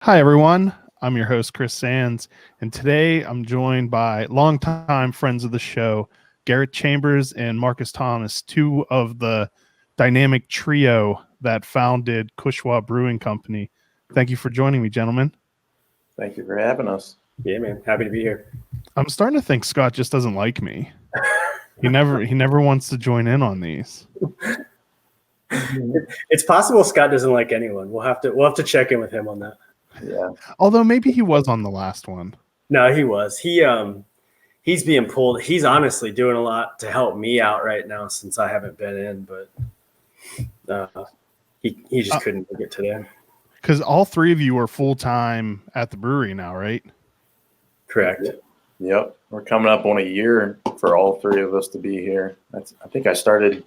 Hi, everyone. I'm your host, Chris Sands, and today I'm joined by longtime friends of the show, Garrett Chambers and Marcus Thomas, two of the dynamic trio that founded Cushwa Brewing Company. Thank you for joining me, gentlemen. Thank you for having us. Yeah, man. Happy to be here. I'm starting to think Scott just doesn't like me. He never wants to join in on these. It's possible Scott doesn't like anyone. We'll have to check in with him on that. Yeah. Although maybe he was on the last one. No, he was. He's being pulled. He's honestly doing a lot to help me out right now since I haven't been in, but he just couldn't make it today. Because all three of you are full-time at the brewery now, right? Correct. Yep. We're coming up on a year for all three of us to be here. I think I started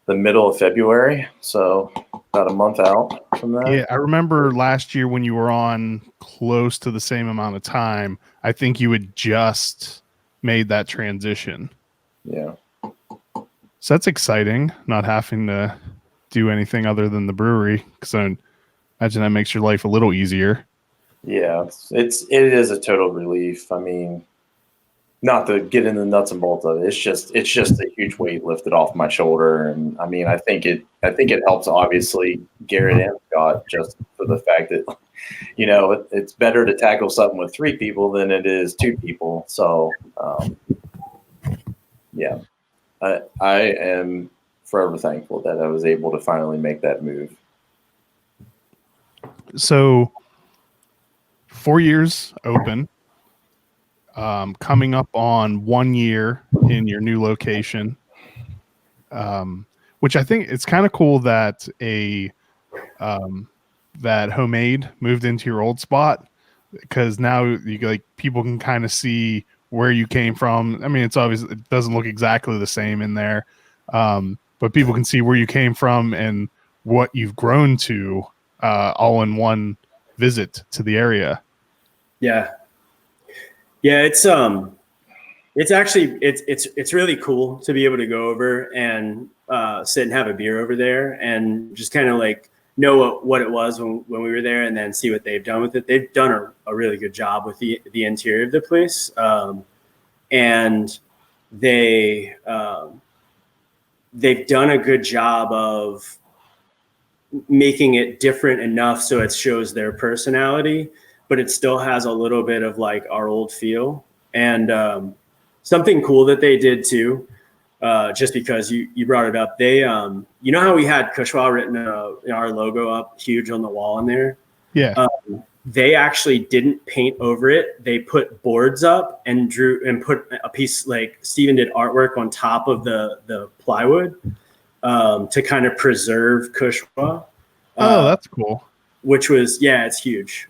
the middle of February, so about a month out from that. Yeah, I remember last year when you were on close to the same amount of time, I think you had just made that transition. Yeah. So that's exciting, not having to do anything other than the brewery, because I imagine that makes your life a little easier. Yeah, it is a total relief. I mean, not to get in the nuts and bolts of it. It's just a huge weight lifted off my shoulder, and I mean, I think it helps obviously Garrett and Scott just for the fact that it's better to tackle something with three people than it is two people. So yeah, I am forever thankful that I was able to finally make that move. So 4 years open. Coming up on 1 year in your new location, which I think it's kind of cool that that Homemade moved into your old spot, because now people can kind of see where you came from. I mean, it's obvious it doesn't look exactly the same in there, but people can see where you came from and what you've grown to, all in one visit to the area. Yeah. Yeah, it's actually it's really cool to be able to go over and sit and have a beer over there and just kind of like know what it was when we were there, and then see what they've done with it. They've done a really good job with the interior of the place, and they've done a good job of making it different enough so it shows their personality, but it still has a little bit of like our old feel. And something cool that they did too, just because you brought it up, they you know how we had Cushwa written our logo up huge on the wall in there? Yeah. They actually didn't paint over it. They put boards up and put a piece, like Steven did artwork on top of the plywood to kind of preserve Cushwa. Oh, that's cool. Which was, yeah, it's huge.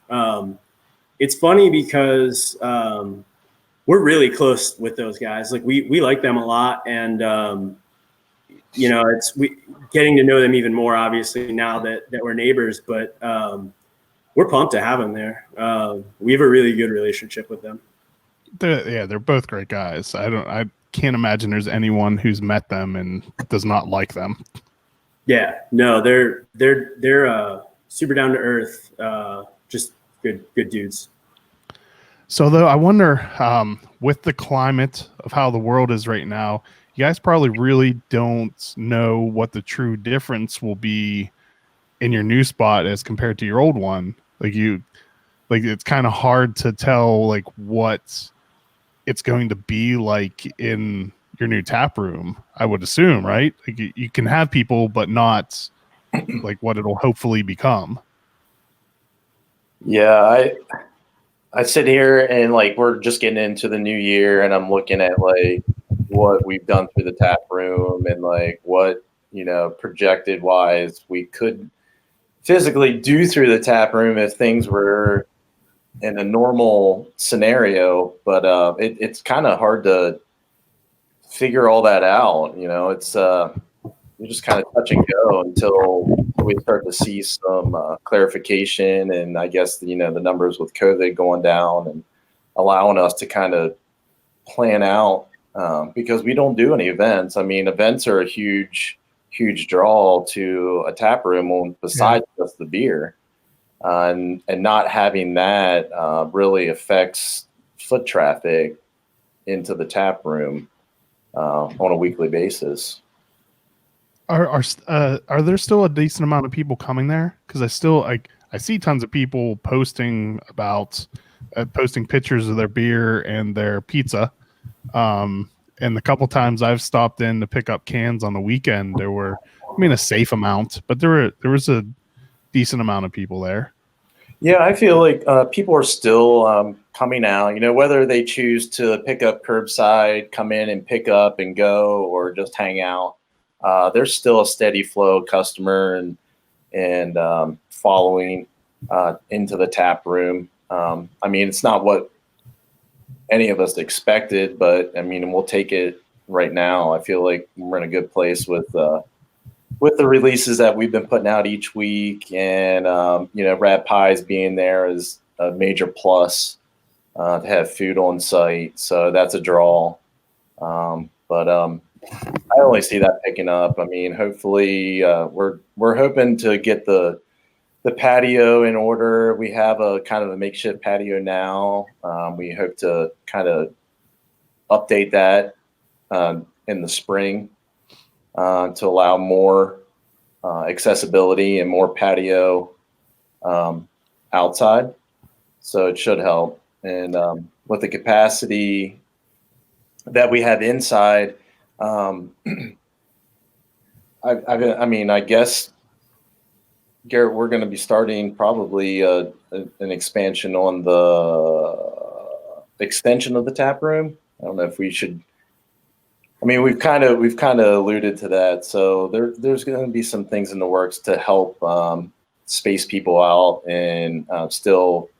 It's funny because we're really close with those guys. Like we like them a lot, and it's getting to know them even more obviously now that we're neighbors. But we're pumped to have them there. We have a really good relationship with them. They're both great guys. I can't imagine there's anyone who's met them and does not like them. Yeah, no, they're super down to earth, just good dudes. So though, I wonder, with the climate of how the world is right now, you guys probably really don't know what the true difference will be in your new spot as compared to your old one. It's kind of hard to tell like what it's going to be like in your new tap room, I would assume, right? Like you can have people, but not like what it'll hopefully become. Yeah, I sit here and like we're just getting into the new year, and I'm looking at like what we've done through the tap room and like what projected wise we could physically do through the tap room if things were in a normal scenario. But it's kind of hard to figure all that out. It's you just kind of touch and go until we start to see some clarification, and I guess the numbers with COVID going down and allowing us to kind of plan out, because we don't do any events. I mean, events are a huge draw to a tap room besides just the beer. and not having that really affects foot traffic into the tap room on a weekly basis. Are there still a decent amount of people coming there? Because I see tons of people posting about posting pictures of their beer and their pizza. And the couple times I've stopped in to pick up cans on the weekend, there were, a safe amount, but there was a decent amount of people there. Yeah, I feel like people are still coming out, whether they choose to pick up curbside, come in and pick up and go, or just hang out. There's still a steady flow of customer and following into the tap room. It's not what any of us expected, but we'll take it right now. I feel like we're in a good place with the releases that we've been putting out each week, and Rad Pies being there is a major plus to have food on site, so that's a draw. But I only see that picking up. Hopefully, we're hoping to get the patio in order. We have a kind of a makeshift patio now. We hope to kind of update that in the spring. To allow more accessibility and more patio outside. So it should help. And with the capacity that we have inside, I guess, Garrett, we're going to be starting probably an expansion on the extension of the tap room. I don't know if we should. We've kind of alluded to that. So there's going to be some things in the works to help space people out and still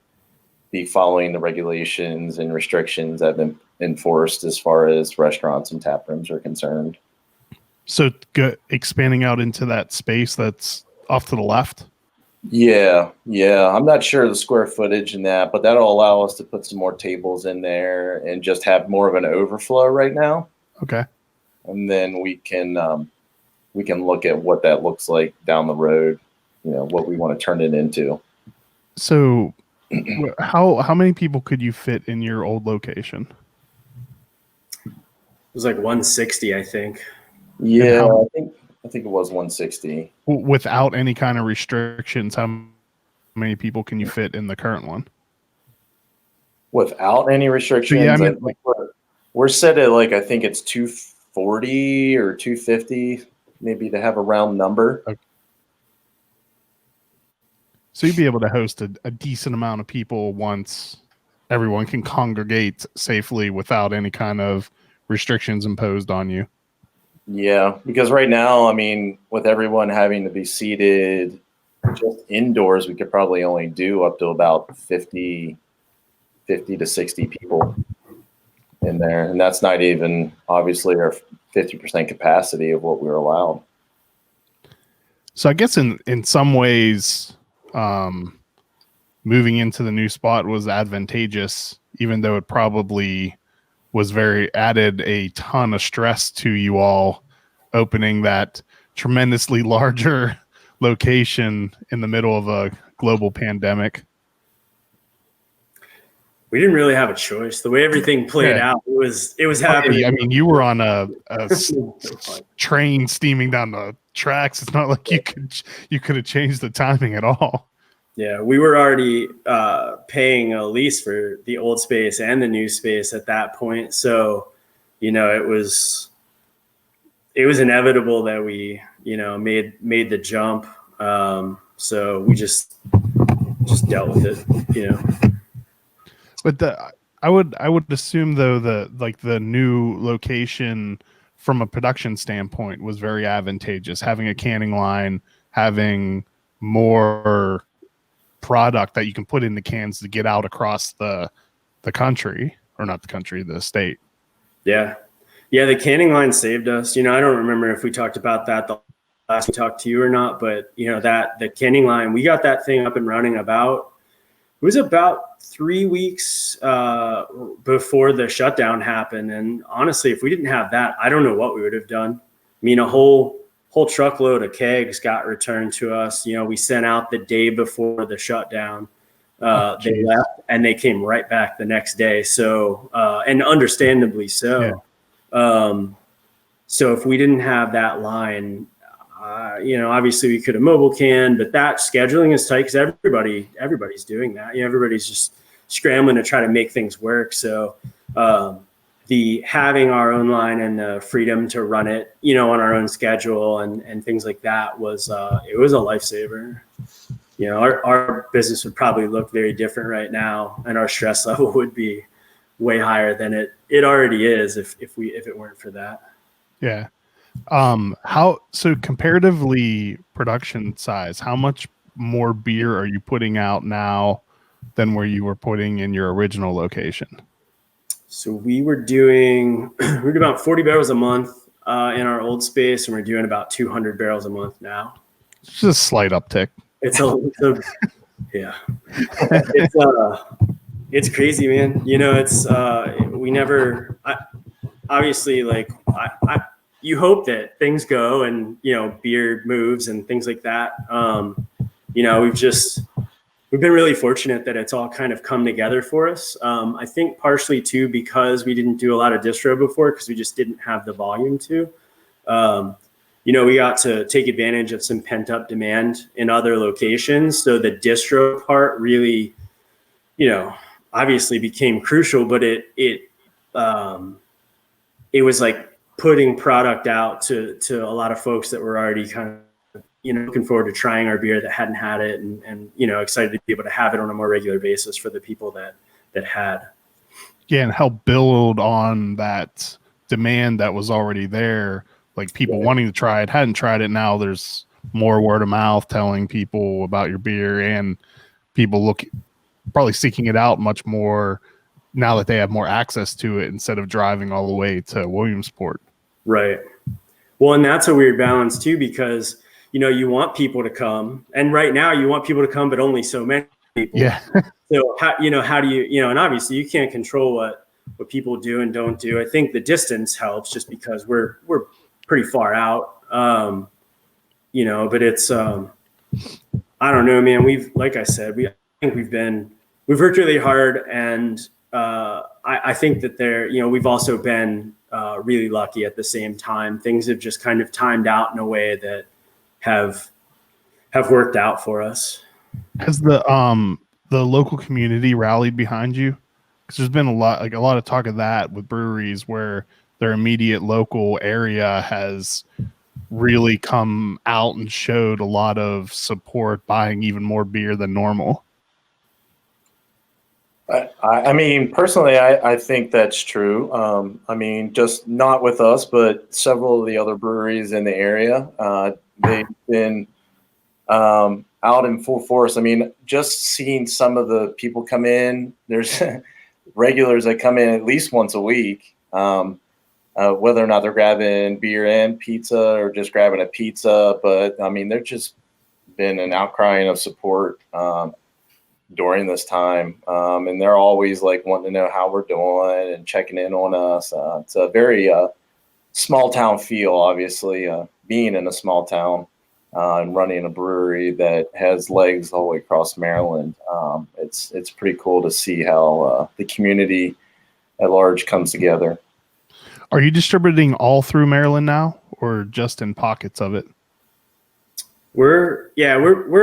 be following the regulations and restrictions that have been enforced as far as restaurants and tap rooms are concerned. So expanding out into that space that's off to the left? Yeah. I'm not sure the square footage in that, but that'll allow us to put some more tables in there and just have more of an overflow right now. Okay. And then we can look at what that looks like down the road, what we want to turn it into. So how many people could you fit in your old location? It was like 160, I think. Yeah, I think it was 160. Without any kind of restrictions, how many people can you fit in the current one? Without any restrictions, so, yeah, we're set at I think it's 240 or 250, maybe, to have a round number. Okay. So you'd be able to host a decent amount of people once everyone can congregate safely without any kind of restrictions imposed on you. Yeah, because right now, with everyone having to be seated just indoors, we could probably only do up to about 50 to 60 people in there. And that's not even, obviously, our 50% capacity of what we were allowed. So I guess in some ways, moving into the new spot was advantageous, even though it probably was added a ton of stress to you all opening that tremendously larger location in the middle of a global pandemic. We didn't really have a choice. The way everything played out, it was happening. You were on a train steaming down the tracks. It's not like you could have changed the timing at all. Yeah, we were already paying a lease for the old space and the new space at that point. So, it was inevitable that we, made the jump. So we just dealt with it, But I would assume though the new location from a production standpoint was very advantageous. Having a canning line, having more product that you can put in the cans to get out across the country, or not the country, the state. Yeah, the canning line saved us. I don't remember if we talked about that the last we talked to you or not, but that the canning line, we got that thing up and running about 3 weeks before the shutdown happened. And honestly, if we didn't have that, I don't know what we would have done. A whole whole truckload of kegs got returned to us. You know, we sent out the day before the shutdown. They left and they came right back the next day. So, and understandably so. Yeah. So if we didn't have that line, you know, obviously we could have mobile canned, but that scheduling is tight because everybody's doing that. You know, everybody's just scrambling to try to make things work. So, the having our own line and the freedom to run it, you know, on our own schedule and things like that was, it was a lifesaver. You know, our business would probably look very different right now, and our stress level would be way higher than it already is if it weren't for that. Yeah. So comparatively production size, how much more beer are you putting out now than where you were putting in your original location? So we were doing about 40 barrels a month in our old space, and we're doing about 200 barrels a month now. It's just a slight uptick. Yeah. It's crazy, man. You know, obviously, like, you hope that things go and, you know, beer moves and things like that. You know, we've been really fortunate that it's all kind of come together for us. I think partially too, because we didn't do a lot of distro before, because we just didn't have the volume to. You know, we got to take advantage of some pent up demand in other locations. So the distro part really, you know, obviously became crucial, but it was like putting product out to a lot of folks that were already kind of, you know, looking forward to trying our beer that hadn't had it, and you know, excited to be able to have it on a more regular basis for the people that had. Yeah, and help build on that demand that was already there. Like people wanting to try it, hadn't tried it. Now there's more word of mouth telling people about your beer, and people probably seeking it out much more now that they have more access to it instead of driving all the way to Williamsport. Right. Well, and that's a weird balance too, because, you know, you want people to come, and right now you want people to come, but only so many people. Yeah. So how do you know, and obviously you can't control what people do and don't do. I think the distance helps just because we're pretty far out. You know, but it's, I don't know, man, we've worked really hard, and I think that you know, we've also been really lucky at the same time. Things have just kind of timed out in a way that have worked out for us. Has the local community rallied behind you? Because there's been a lot of talk of that with breweries where their immediate local area has really come out and showed a lot of support, buying even more beer than normal. I mean, personally, I think that's true. I mean, just not with us, but several of the other breweries in the area, they've been out in full force. I mean, just seeing some of the people come in, there's regulars that come in at least once a week, whether or not they're grabbing beer and pizza or just grabbing a pizza. But I mean, there's just been an outcrying of support during this time. And they're always like wanting to know how we're doing and checking in on us. It's a very small town feel, obviously, being in a small town and running a brewery that has legs all the way across Maryland. It's pretty cool to see how the community at large comes together. Are you distributing all through Maryland now, or just in pockets of it? We're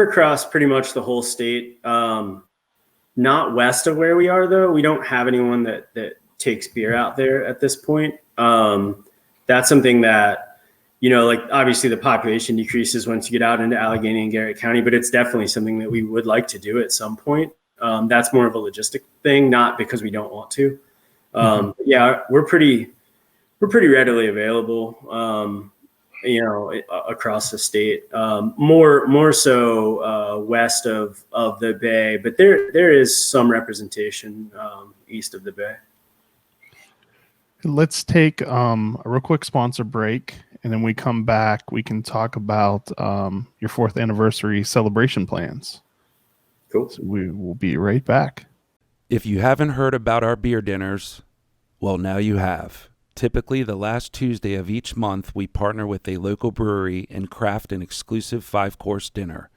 across pretty much the whole state. Not west of where we are, though. We don't have anyone that takes beer out there at this point. That's something that, you know, like obviously the population decreases once you get out into Allegheny and Garrett County, but it's definitely something that we would like to do at some point. That's more of a logistic thing, not because we don't want to. Yeah, we're pretty readily available. You know, across the state, more so west of the Bay, but there is some representation east of the Bay. Let's take a real quick sponsor break, and then we come back. We can talk about your 4th anniversary celebration plans. Cool. So we will be right back. If you haven't heard about our beer dinners, well, now you have. Typically, the last Tuesday of each month, we partner with a local brewery and craft an exclusive 5-course dinner.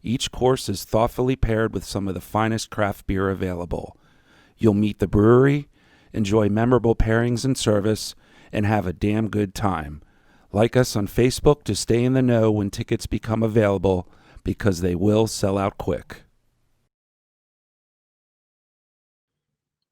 Each course is thoughtfully paired with some of the finest craft beer available. You'll meet the brewery, enjoy memorable pairings and service, and have a damn good time. Like us on Facebook to stay in the know when tickets become available, because they will sell out quick.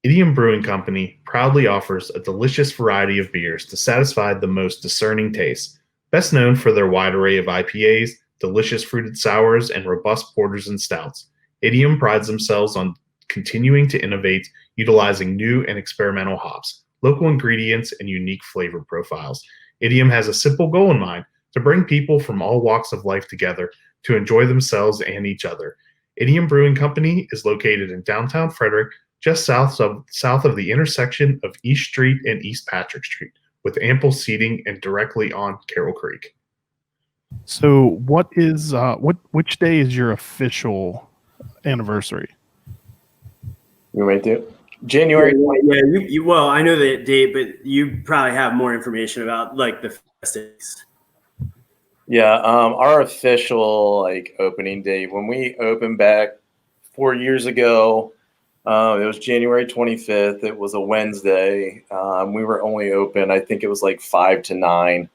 Idiom Brewing Company proudly offers a delicious variety of beers to satisfy the most discerning tastes. Best known for their wide array of IPAs, delicious fruited sours, and robust porters and stouts, Idiom prides themselves on continuing to innovate, utilizing new and experimental hops, local ingredients, and unique flavor profiles. Idiom has a simple goal in mind: to bring people from all walks of life together to enjoy themselves and each other. Idiom Brewing Company is located in downtown Frederick, just south of the intersection of East Street and East Patrick Street, with ample seating and directly on Carroll Creek. So, which day is your official anniversary? You wait to January. Yeah, well, I know the date, but you probably have more information about like the festivities. Yeah, our official like opening date when we opened back 4 years ago. It was January 25th. It was a Wednesday. We were only open, I think it was like 5 to 9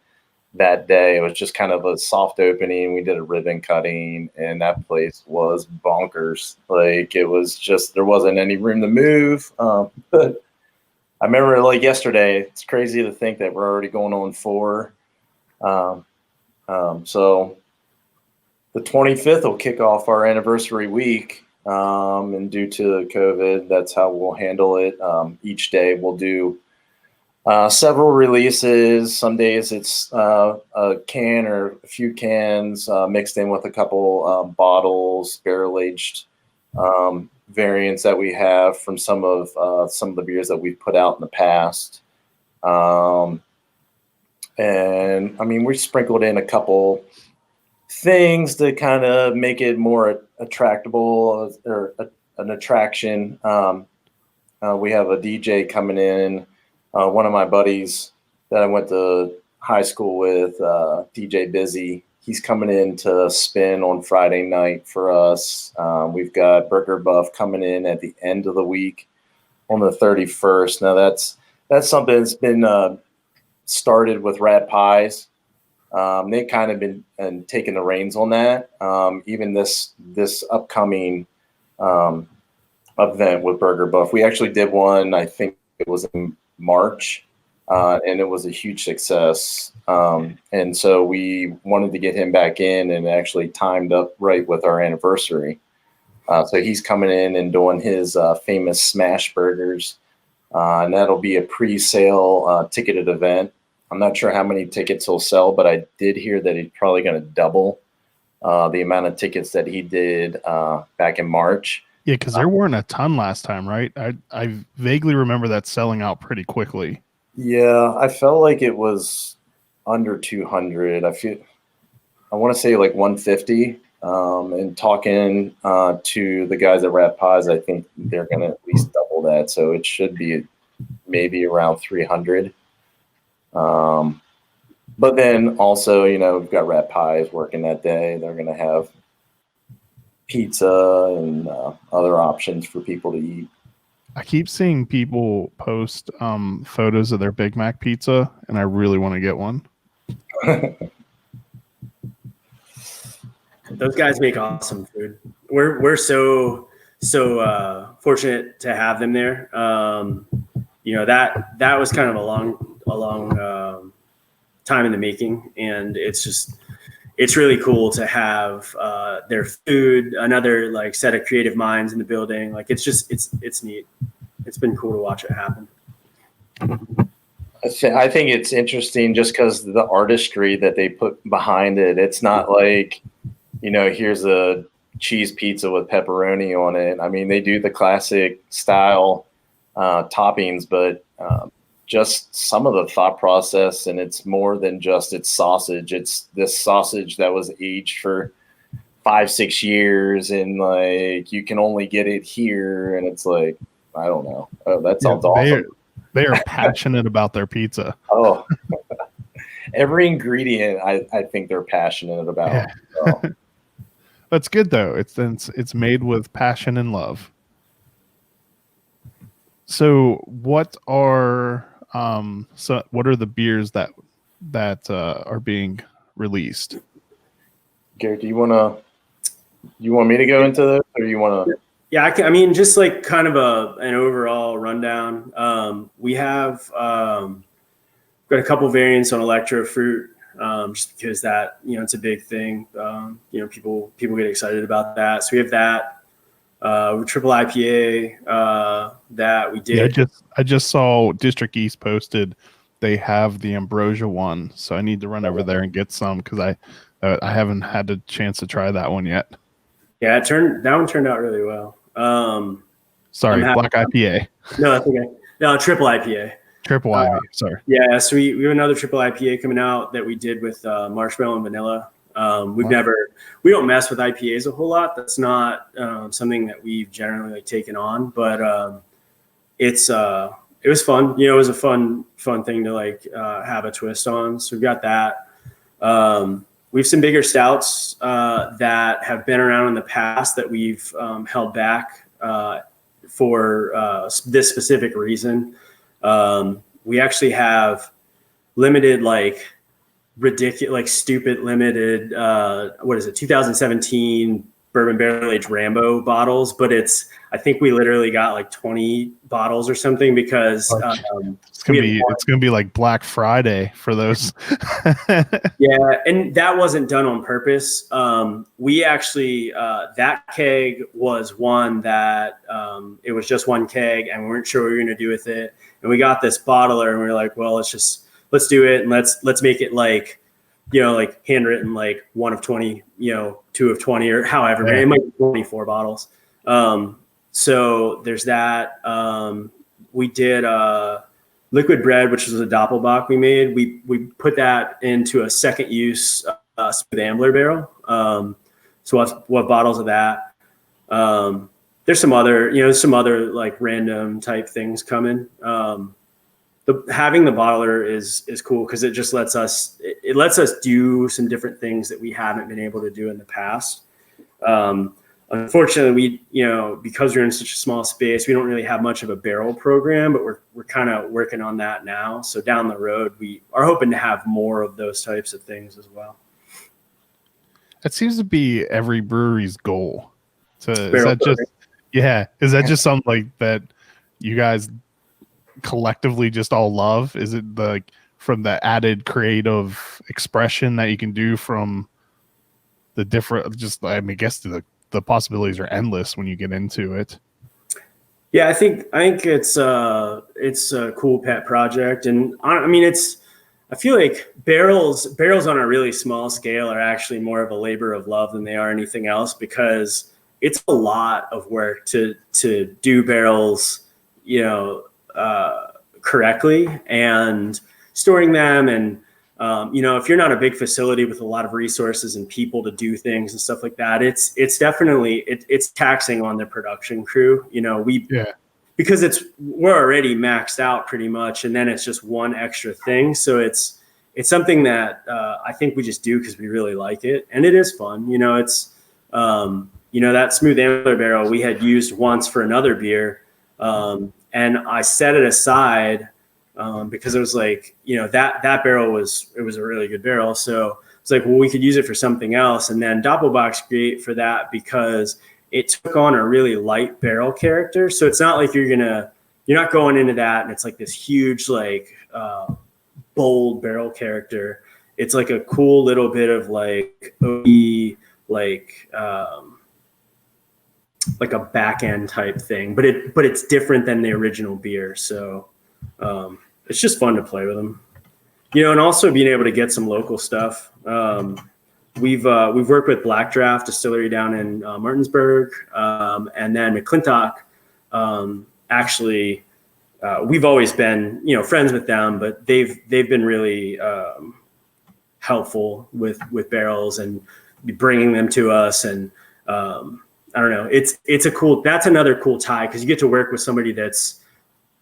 that day. It was just kind of a soft opening. We did a ribbon cutting, and that place was bonkers. Like, it was just, there wasn't any room to move. But I remember like yesterday, it's crazy to think that we're already going on 4. So the 25th will kick off our anniversary week. And due to COVID, that's how we'll handle it. Each day we'll do several releases. Some days it's a can or a few cans mixed in with a couple bottles, barrel-aged variants that we have from some of the beers that we've put out in the past. And I mean, we sprinkled in a couple things to kind of make it more attractable or an attraction. We have a DJ coming in. One of my buddies that I went to high school with, DJ Busy, he's coming in to spin on Friday night for us. We've got Burger Buff coming in at the end of the week on the 31st. Now that's something that's been started with Rat Pies. They kind of been taking the reins on that. Even this upcoming event with Burger Buff, we actually did one. I think it was in March, and it was a huge success. And so we wanted to get him back in, and actually timed up right with our anniversary. So he's coming in and doing his famous smash burgers, and that'll be a pre-sale ticketed event. I'm not sure how many tickets he'll sell, but I did hear that he's probably going to double the amount of tickets that he did back in March. Yeah, because there weren't a ton last time, right? I vaguely remember that selling out pretty quickly. Yeah, I felt like it was under 200. I want to say like 150. And talking to the guys at Rat Pies, I think they're going to at least double that. So it should be maybe around 300. But then also, we've got Rat Pies working that day. They're going to have pizza and other options for people to eat. I keep seeing people post photos of their Big Mac pizza, and I really want to get one. Those guys make awesome food. We're so fortunate to have them there. That was kind of a long time in the making, and it's really cool to have their food, another like set of creative minds in the building. Like it's neat. It's been cool to watch it happen. I think it's interesting just because the artistry that they put behind it. It's not like, here's a cheese pizza with pepperoni on it. I mean, they do the classic style toppings, but just some of the thought process, and it's more than just its sausage. It's this sausage that was aged for 5-6 years, and like you can only get it here, and it's like, I don't know. Oh, that sounds awesome. They are passionate about their pizza. Oh, every ingredient I think they're passionate about. Yeah. So. That's good though. It's made with passion and love. So what are the beers that are being released? Garrett, do you want me to go into this, or you want to? Yeah, I mean, just like kind of an overall rundown. We have got a couple variants on electro fruit, just because that, it's a big thing. People get excited about that. So we have that. Triple IPA that we did. Yeah, I just saw District East posted they have the Ambrosia one, so I need to run over there and get some because I haven't had a chance to try that one yet. Yeah, that one turned out really well. Sorry, Black IPA. No, that's okay. No, triple IPA. Triple IPA. Sorry. Yeah, so we have another triple IPA coming out that we did with marshmallow and vanilla. We don't mess with IPAs a whole lot. That's not something that we've generally taken on, but it was fun. It was a fun thing to have a twist on. So we've got that. We have some bigger stouts that have been around in the past that we've held back for this specific reason. We actually have limited, ridiculous, stupid limited, 2017 bourbon barrel aged Rambo bottles, but I think we literally got 20 bottles or something because it's gonna be like Black Friday for those. Yeah, and that wasn't done on purpose. We actually that keg was one that it was just one keg, and we weren't sure what we were gonna do with it. And we got this bottler, and we were like, well, let's do it, and let's make it handwritten, 1 of 20, 2 of 20, or however. Yeah. It might be 24 bottles. So there's that. We did liquid bread, which was a doppelbock we made. We put that into a second use smooth ambler barrel. So we'll have bottles of that. There's some other random type things coming. Having the bottler is cool because it just lets us do some different things that we haven't been able to do in the past. Unfortunately, because we're in such a small space, we don't really have much of a barrel program, but we're kind of working on that now. So down the road, we are hoping to have more of those types of things as well. That seems to be every brewery's goal. Is that just something that you guys collectively just all love? Is it from the added creative expression that you can do from the different, I guess the possibilities are endless when you get into it. Yeah, I think it's a cool pet project, and I feel like barrels on a really small scale are actually more of a labor of love than they are anything else, because it's a lot of work to do barrels, correctly, and storing them. And, if you're not a big facility with a lot of resources and people to do things and stuff like that, it's definitely, it's taxing on the production crew. Because we're already maxed out pretty much. And then it's just one extra thing. So it's something that I think we just do because we really like it. And it is fun. It's, that smooth ambler barrel we had used once for another beer. And I set it aside because it was that barrel was a really good barrel. So it's we could use it for something else. And then Doppelbock's great for that because it took on a really light barrel character. So it's not like you're not going into that and it's this huge, bold barrel character. It's a cool little bit of a back end type thing, but it's different than the original beer. So it's just fun to play with them, and also being able to get some local stuff. We've worked with Black Draft Distillery down in Martinsburg, and then McClintock. We've always been friends with them, but they've been really helpful with barrels and bringing them to us. And I don't know, that's another cool tie because you get to work with somebody that's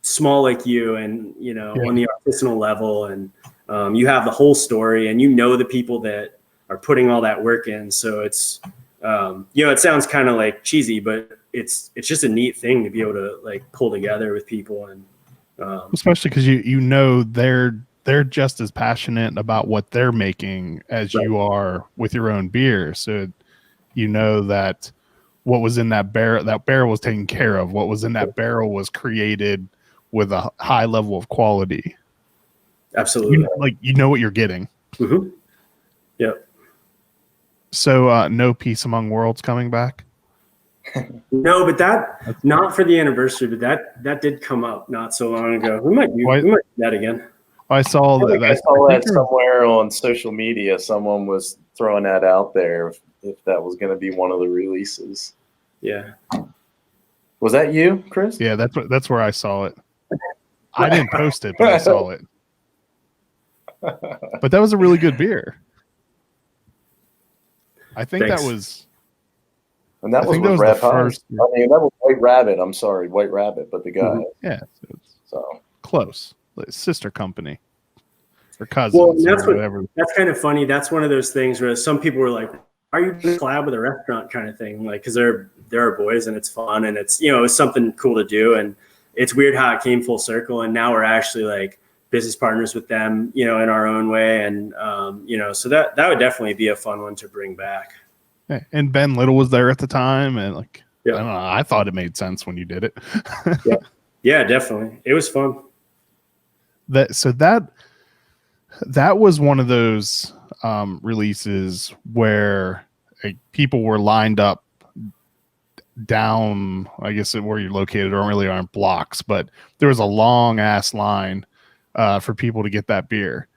small like you, and Yeah. on the artisanal level, and you have the whole story, and the people that are putting all that work in. So it's it sounds kind of like cheesy, but it's just a neat thing to be able to like pull together with people, and especially because they're just as passionate about what they're making as Right. you are with your own beer. So that what was in that barrel was taken care of. What was in that barrel was created with a high level of quality. absolutely. You know what you're getting. Mm-hmm. Yep. So no Peace Among Worlds coming back? No, but that not for the anniversary, but that did come up not so long ago. We might do that again. I saw I that. saw that somewhere on social media. Someone was throwing that out there if that was going to be one of the releases. Yeah. Was that you, Chris? Yeah, that's where I saw it. I didn't post it, but I saw it. But that was a really good beer. I think Thanks. that was. And that was I think with that was Rap the Hines. first. I mean, that was White Rabbit. I'm sorry, White Rabbit, but the guy. Mhm. Yeah, it's So close. Like sister company or cousins Well, and or whatever. that's kind of funny. That's one of those things where some people were like, "Are you going to collab with a restaurant?" kind of thing, like because they're our boys and it's fun and it's it's something cool to do, and it's weird how it came full circle, and now we're actually like business partners with them, in our own way, and so that would definitely be a fun one to bring back. Yeah, and Ben Little was there at the time, and I Yeah. don't know. I thought it made sense when you did it. Yeah, definitely, it was fun. That was one of those releases where people were lined up down, I guess where you're located or really aren't blocks, but there was a long ass line for people to get that beer.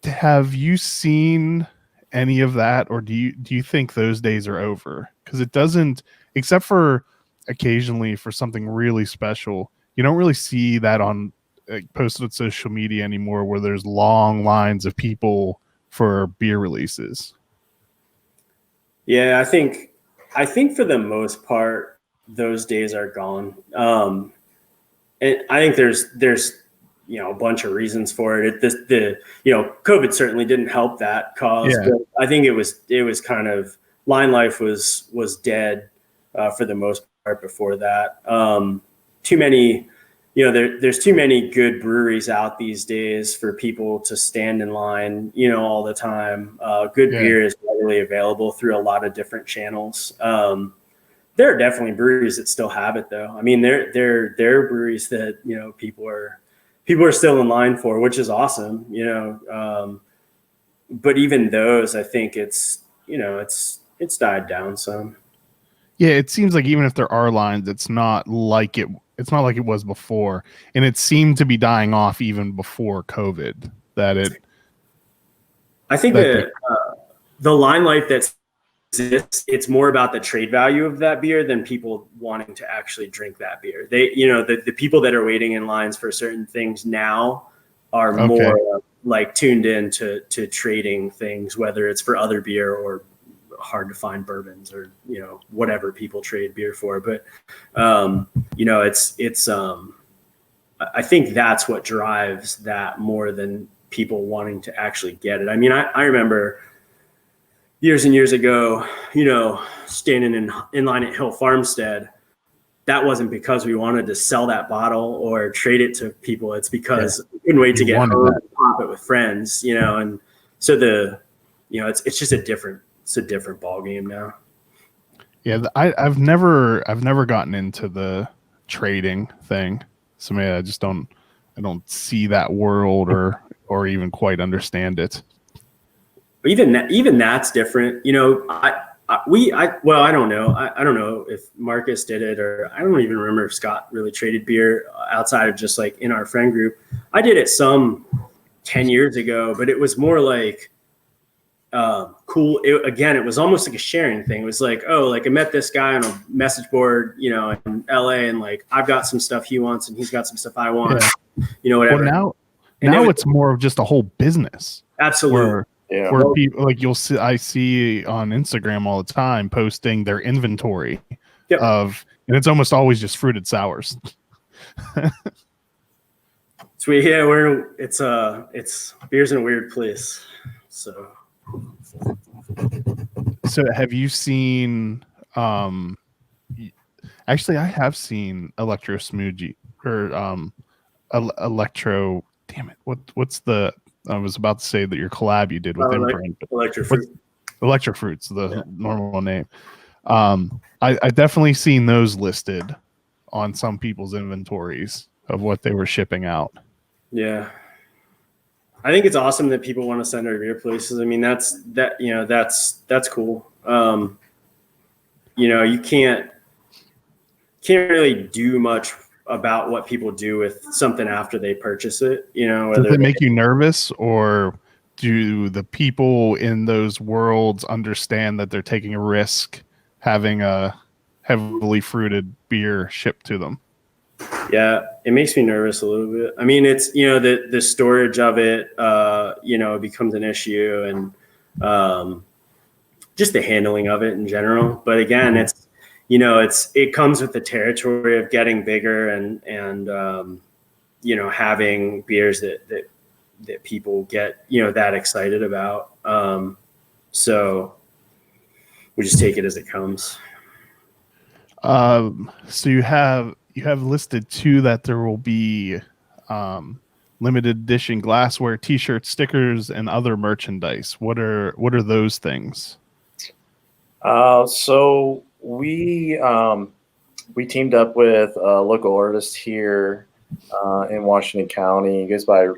Have you seen any of that, or do you think those days are over? Because it doesn't, except for occasionally for something really special, you don't really see that on posted on social media anymore, where there's long lines of people for beer releases. Yeah, I think for the most part, those days are gone. And I think there's a bunch of reasons for it. COVID certainly didn't help that cause. Yeah. But I think it was kind of line life was dead for the most part before that. Too many. There's too many good breweries out these days for people to stand in line, all the time. Good beer is readily available through a lot of different channels. There are definitely breweries that still have it, though. I mean, there are breweries that people are still in line for, which is awesome. But even those, I think it's died down some. Yeah, it seems like even if there are lines, it's not like it was before, and it seemed to be dying off even before COVID. I think the line life that exists, it's more about the trade value of that beer than people wanting to actually drink that beer. They, the people that are waiting in lines for certain things now are more like tuned in to trading things, whether it's for other beer or hard to find bourbons or whatever people trade beer for. But it's I think that's what drives that more than people wanting to actually get it. I mean, I remember years and years ago, standing in line at Hill Farmstead. That wasn't because we wanted to sell that bottle or trade it to people. It's because we couldn't wait to get home and pop it with friends, and so it's just a different ball game now. Yeah, I've never gotten into the trading thing. So maybe I don't see that world or even quite understand it. But even that's different. I don't know. I don't know if Marcus did it, or I don't even remember if Scott really traded beer outside of just like in our friend group. I did it some 10 years ago, but it was more like cool. It was almost like a sharing thing. It was like, I met this guy on a message board, in LA, and like I've got some stuff he wants and he's got some stuff I want, whatever. Well, now it's more of just a whole business. Absolutely. Where people I see on Instagram all the time posting their inventory and it's almost always just fruited sours. Sweet. Yeah, it's beer's in a weird place. So have you seen actually I have seen Electro Smoothie or Electro, damn it. What's the I was about to say that your collab you did with Imprint, but Electro what's Fruit. Electro Fruit's the normal name. I definitely seen those listed on some people's inventories of what they were shipping out. Yeah. I think it's awesome that people want to send our beer places. I mean, that's cool. You can't really do much about what people do with something after they purchase it. Does it make you nervous, or do the people in those worlds understand that they're taking a risk having a heavily fruited beer shipped to them? Yeah, it makes me nervous a little bit. I mean, it's the storage of it, becomes an issue, and just the handling of it in general. But again, it comes with the territory of getting bigger and having beers that people get that excited about. So we just take it as it comes. So you have listed too that there will be limited edition glassware, t-shirts, stickers, and other merchandise. What are those things? So we teamed up with a local artist here in Washington County. He goes by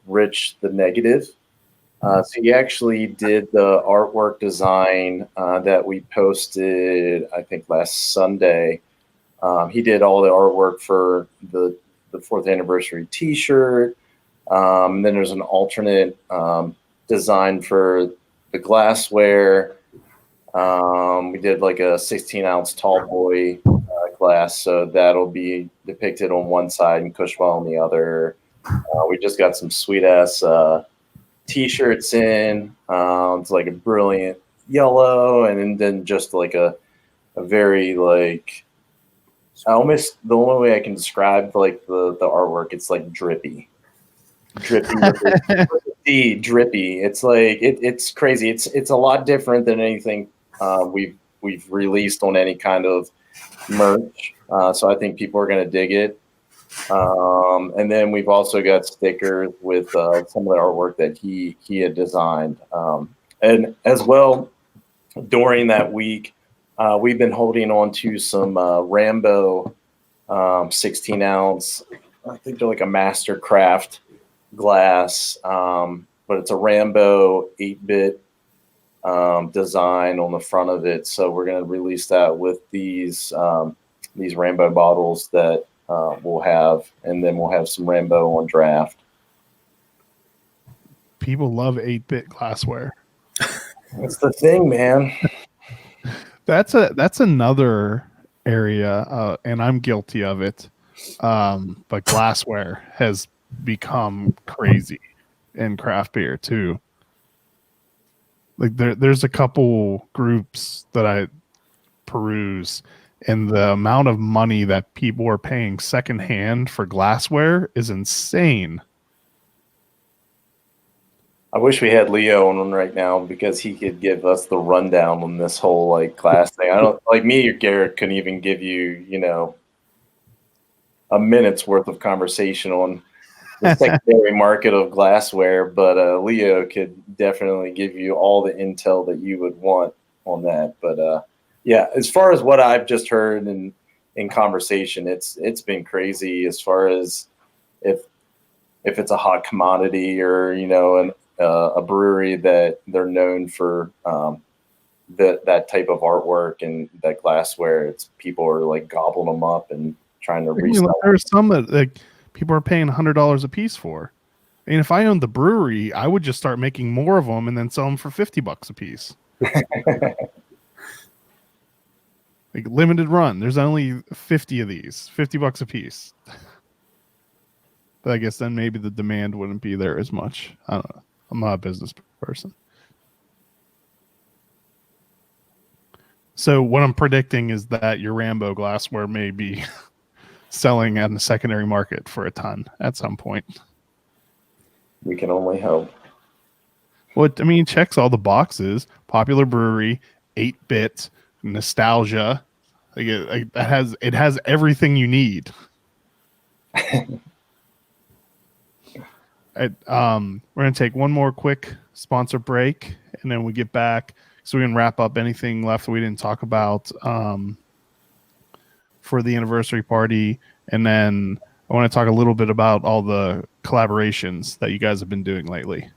Rich the Negative. So he actually did the artwork design that we posted, I think, last Sunday. He did all the artwork for the 4th anniversary T-shirt. And then there's an alternate design for the glassware. We did like a 16-ounce tall boy glass, so that'll be depicted on one side and Cushwa on the other. We just got some sweet-ass T-shirts in. It's like a brilliant yellow, and then just like a very like almost the only way I can describe like the artwork, it's like drippy. Drippy. It's like it's crazy. It's a lot different than anything we've released on any kind of merch. So I think people are gonna dig it. And then we've also got stickers with some of the artwork that he had designed. And as well, during that week, we've been holding on to some Rambo 16-ounce. I think they're like a Mastercraft glass, but it's a Rambo 8-bit design on the front of it. So we're going to release that with these Rambo bottles that we'll have, and then we'll have some Rambo on draft. People love 8-bit glassware. That's the thing, man. That's another area, and I'm guilty of it. But glassware has become crazy in craft beer too. Like there's a couple groups that I peruse, and the amount of money that people are paying secondhand for glassware is insane. I wish we had Leo on right now because he could give us the rundown on this whole like glass thing. I don't like me or Garrett couldn't even give you, a minute's worth of conversation on the secondary market of glassware, but Leo could definitely give you all the intel that you would want on that. But yeah, as far as what I've just heard in conversation, it's been crazy as far as if it's a hot commodity or a brewery that they're known for that type of artwork and that glassware. It's people are like gobbling them up and trying to resell. There's some that like people are paying $100 a piece for. I mean, if I owned the brewery, I would just start making more of them and then sell them for $50 a piece. Like limited run. There's only 50 of these, $50 a piece. But I guess then maybe the demand wouldn't be there as much. I don't know. I'm not a business person. So what I'm predicting is that your Rambo glassware may be selling on the secondary market for a ton at some point. We can only hope. Well, I mean, it checks all the boxes. Popular brewery, 8-bit, nostalgia. Like it has everything you need. We're gonna take one more quick sponsor break, and then we get back so we can wrap up anything left we didn't talk about for the anniversary party, and then I want to talk a little bit about all the collaborations that you guys have been doing lately.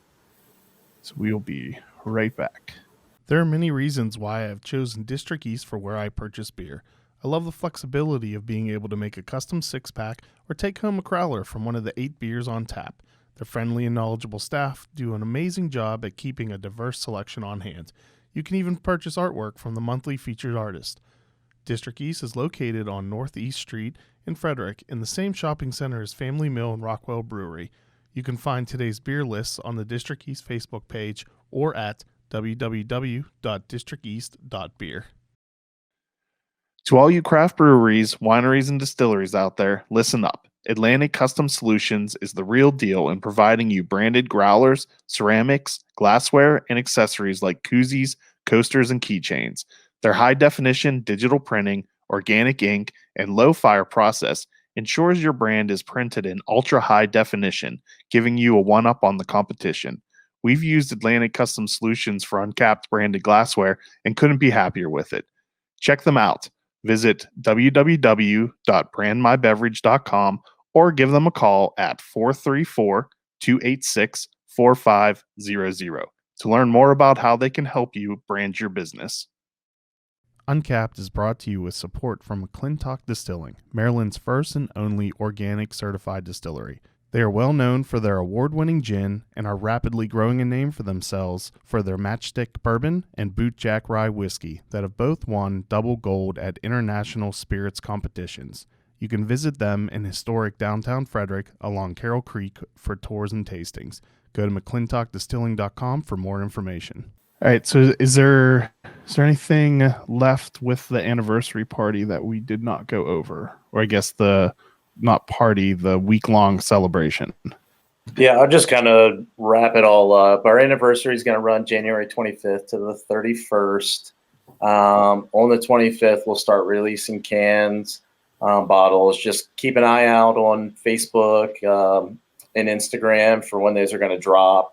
So we'll be right back. There are many reasons why I have chosen District East for where I purchase beer. I love the flexibility of being able to make a custom 6-pack or take home a crowler from one of the 8 beers on tap. Their friendly and knowledgeable staff do an amazing job at keeping a diverse selection on hand. You can even purchase artwork from the monthly featured artist. District East is located on Northeast Street in Frederick in the same shopping center as Family Mill and Rockwell Brewery. You can find today's beer lists on the District East Facebook page or at www.districteast.beer. To all you craft breweries, wineries, and distilleries out there, listen up. Atlantic Custom Solutions is the real deal in providing you branded growlers, ceramics, glassware, and accessories like koozies, coasters, and keychains. Their high-definition digital printing, organic ink, and low-fire process ensures your brand is printed in ultra-high definition, giving you a one-up on the competition. We've used Atlantic Custom Solutions for uncapped branded glassware and couldn't be happier with it. Check them out. Visit www.brandmybeverage.com or give them a call at 434-286-4500 to learn more about how they can help you brand your business. Uncapped is brought to you with support from McClintock Distilling, Maryland's first and only organic certified distillery. They are well known for their award-winning gin and are rapidly growing a name for themselves for their Matchstick Bourbon and Bootjack Rye Whiskey that have both won double gold at international spirits competitions. You can visit them in historic downtown Frederick along Carroll Creek for tours and tastings. Go to McClintockDistilling.com for more information. All right, so is there anything left with the anniversary party that we did not go over? Or I guess the week-long celebration. Yeah, I'll just kind of wrap it all up. Our anniversary is going to run January 25th to the 31st. On the 25th, we'll start releasing cans, bottles. Just keep an eye out on Facebook and Instagram for when those are going to drop.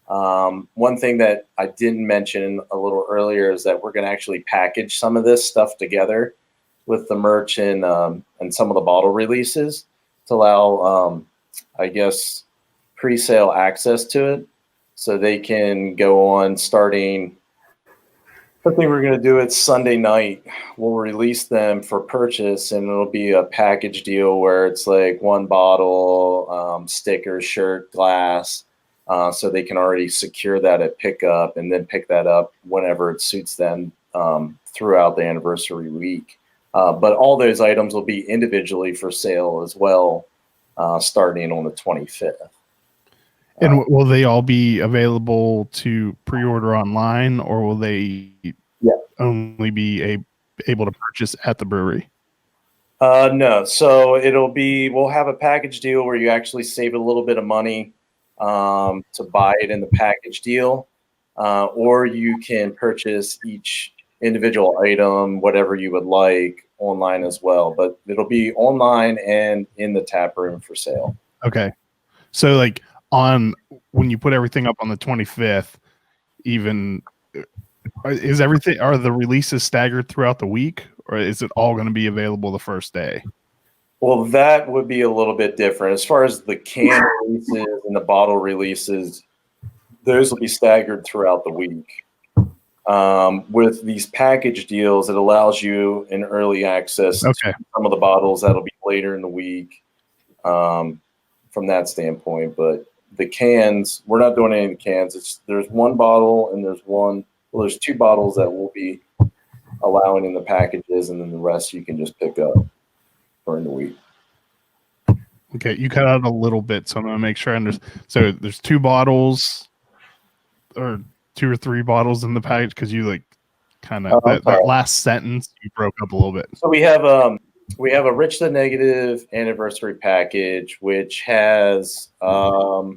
One thing that I didn't mention a little earlier is that we're going to actually package some of this stuff together with the merch and some of the bottle releases to allow, pre-sale access to it, so they can go on starting. I think we're going to do it Sunday night. We'll release them for purchase, and it'll be a package deal where it's like one bottle, sticker, shirt, glass, so they can already secure that at pickup and then pick that up whenever it suits them throughout the anniversary week. But all those items will be individually for sale as well, starting on the 25th. And will they all be available to pre-order online, or will they only be able to purchase at the brewery? No. So we'll have a package deal where you actually save a little bit of money to buy it in the package deal, or you can purchase each individual item, whatever you would like, online as well. But it'll be online and in the tap room for sale. Okay. So like when you put everything up on the 25th, are the releases staggered throughout the week, or is it all going to be available the first day? Well, that would be a little bit different. As far as the can releases and the bottle releases, those will be staggered throughout the week. With these package deals, it allows you an early access to some of the bottles that'll be later in the week from that standpoint. But the cans, we're not doing any of the cans. There's one bottle and there's two bottles that we'll be allowing in the packages, and then the rest you can just pick up during the week. Okay, you cut out a little bit, so I'm going to make sure I understand. So there's two bottles or two or three bottles in the package, because you that last sentence you broke up a little bit. So we have we have a Rich the Negative anniversary package, which has, I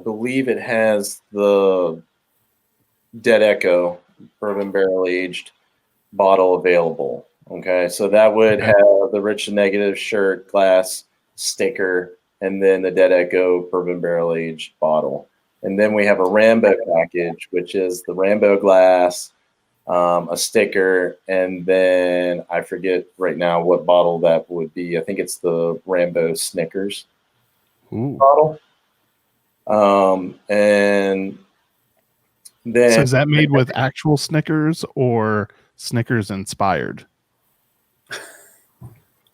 believe it has the Dead Echo bourbon barrel aged bottle available. Okay, so that would have the Rich the Negative shirt, glass, sticker, and then the Dead Echo bourbon barrel aged bottle. And then we have a Rambo package, which is the Rambo glass, a sticker, and then I forget right now what bottle that would be. I think it's the Rambo Snickers bottle. And then So is that made with actual Snickers or Snickers inspired?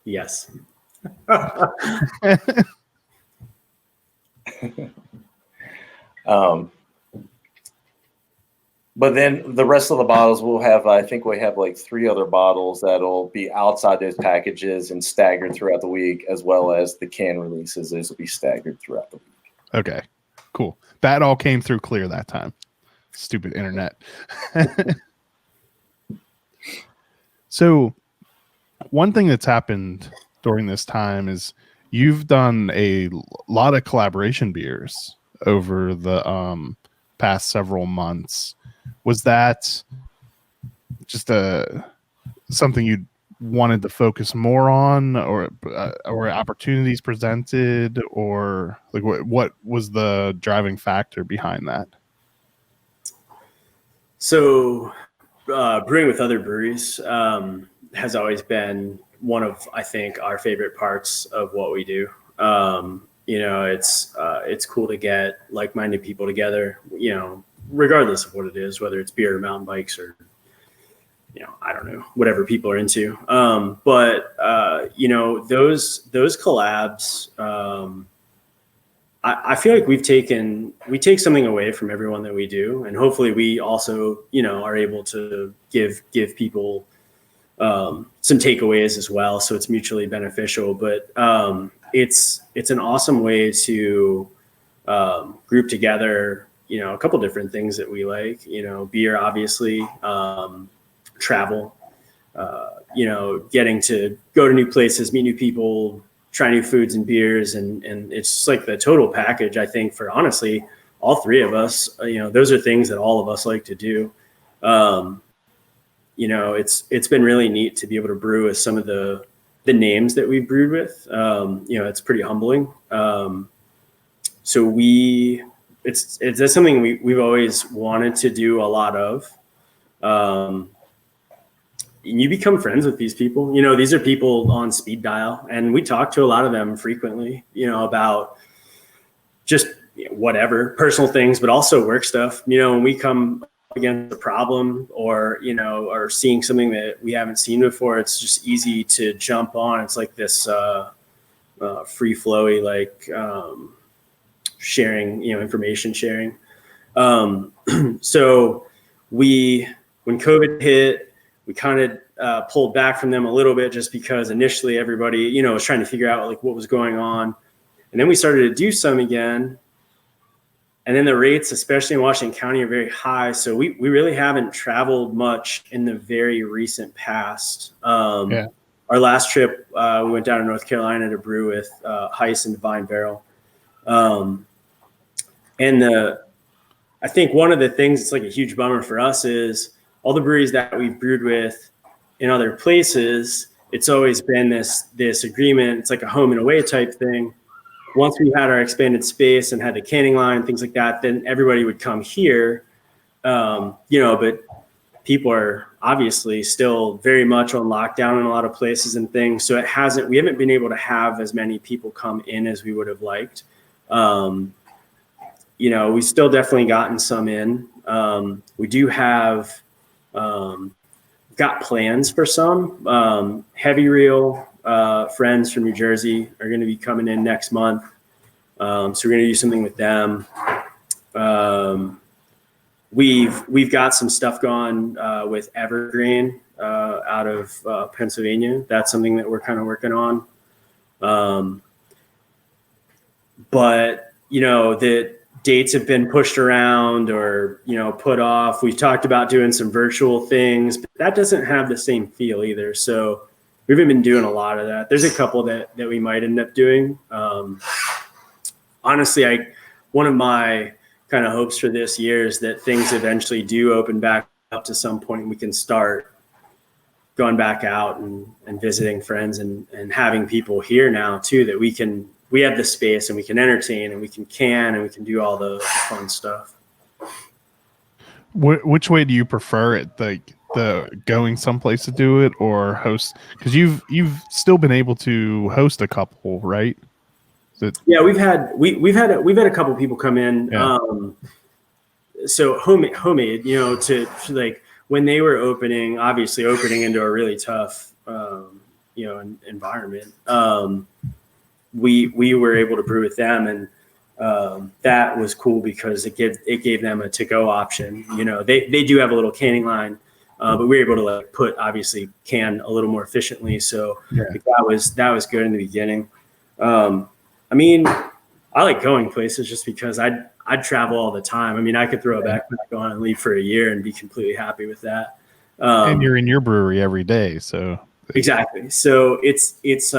Yes. But then the rest of the bottles will have, I think we have like 3 other bottles that'll be outside those packages and staggered throughout the week, as well as the can releases. Those will be staggered throughout the week. Okay, cool. That all came through clear that time. Stupid internet. So one thing that's happened during this time is you've done a lot of collaboration beers over the past several months. Was that just something you wanted to focus more on, or opportunities presented, or like what was the driving factor behind that? So brewing with other breweries has always been one of, I think, our favorite parts of what we do. It's cool to get like-minded people together, regardless of what it is, whether it's beer or mountain bikes or, I don't know, whatever people are into. But those collabs, I feel like we take something away from everyone that we do. And hopefully we also, are able to give people some takeaways as well. So it's mutually beneficial, but it's an awesome way to group together, a couple different things that we like, beer, obviously, travel, getting to go to new places, meet new people, try new foods and beers. And it's just like the total package, I think, for honestly, all 3 of us, those are things that all of us like to do. It's been really neat to be able to brew with some of the names that we've brewed with. It's pretty humbling. So that's something we've always wanted to do a lot of. You become friends with these people. These are people on speed dial, and we talk to a lot of them frequently, about just whatever personal things, but also work stuff. When we come against a problem or seeing something that we haven't seen before, it's just easy to jump on. It's like this free flowy, sharing, information sharing. So when COVID hit, we kind of pulled back from them a little bit, just because initially everybody, was trying to figure out what was going on. And then we started to do some again. And then the rates, especially in Washington County, are very high. So we really haven't traveled much in the very recent past. Our last trip, we went down to North Carolina to brew with Heiss and Divine Barrel. I think one of the things that's like a huge bummer for us is all the breweries that we've brewed with in other places, it's always been this agreement. It's like a home and away type thing. Once we had our expanded space and had the canning line, things like that, then everybody would come here. But people are obviously still very much on lockdown in a lot of places and things. So we haven't been able to have as many people come in as we would have liked. We still definitely gotten some in. We do have got plans for some. Heavy Reel friends from New Jersey are going to be coming in next month. So we're going to do something with them. We've got some stuff going with Evergreen out of Pennsylvania. That's something that we're kind of working on. But the dates have been pushed around or, put off. We've talked about doing some virtual things, but that doesn't have the same feel either. So we haven't been doing a lot of that. There's a couple that we might end up doing. Honestly, one of my kind of hopes for this year is that things eventually do open back up to some point. We can start going back out and visiting friends and having people here now too, that we have the space and we can entertain and we can and we can do all the fun stuff. Which way do you prefer it? Like the going someplace to do it or host? Because you've still been able to host a couple, right? Yeah, we've had a couple people come in. Yeah. So homemade, to like when they were opening into a really tough, environment. We were able to brew with them, and that was cool because it gave them a to-go option. They do have a little canning line, but we were able to like put obviously can a little more efficiently. So that was good in the beginning. I mean, I like going places just because I'd travel all the time. I mean, I could throw a backpack on and leave for a year and be completely happy with that. And you're in your brewery every day, so exactly. So it's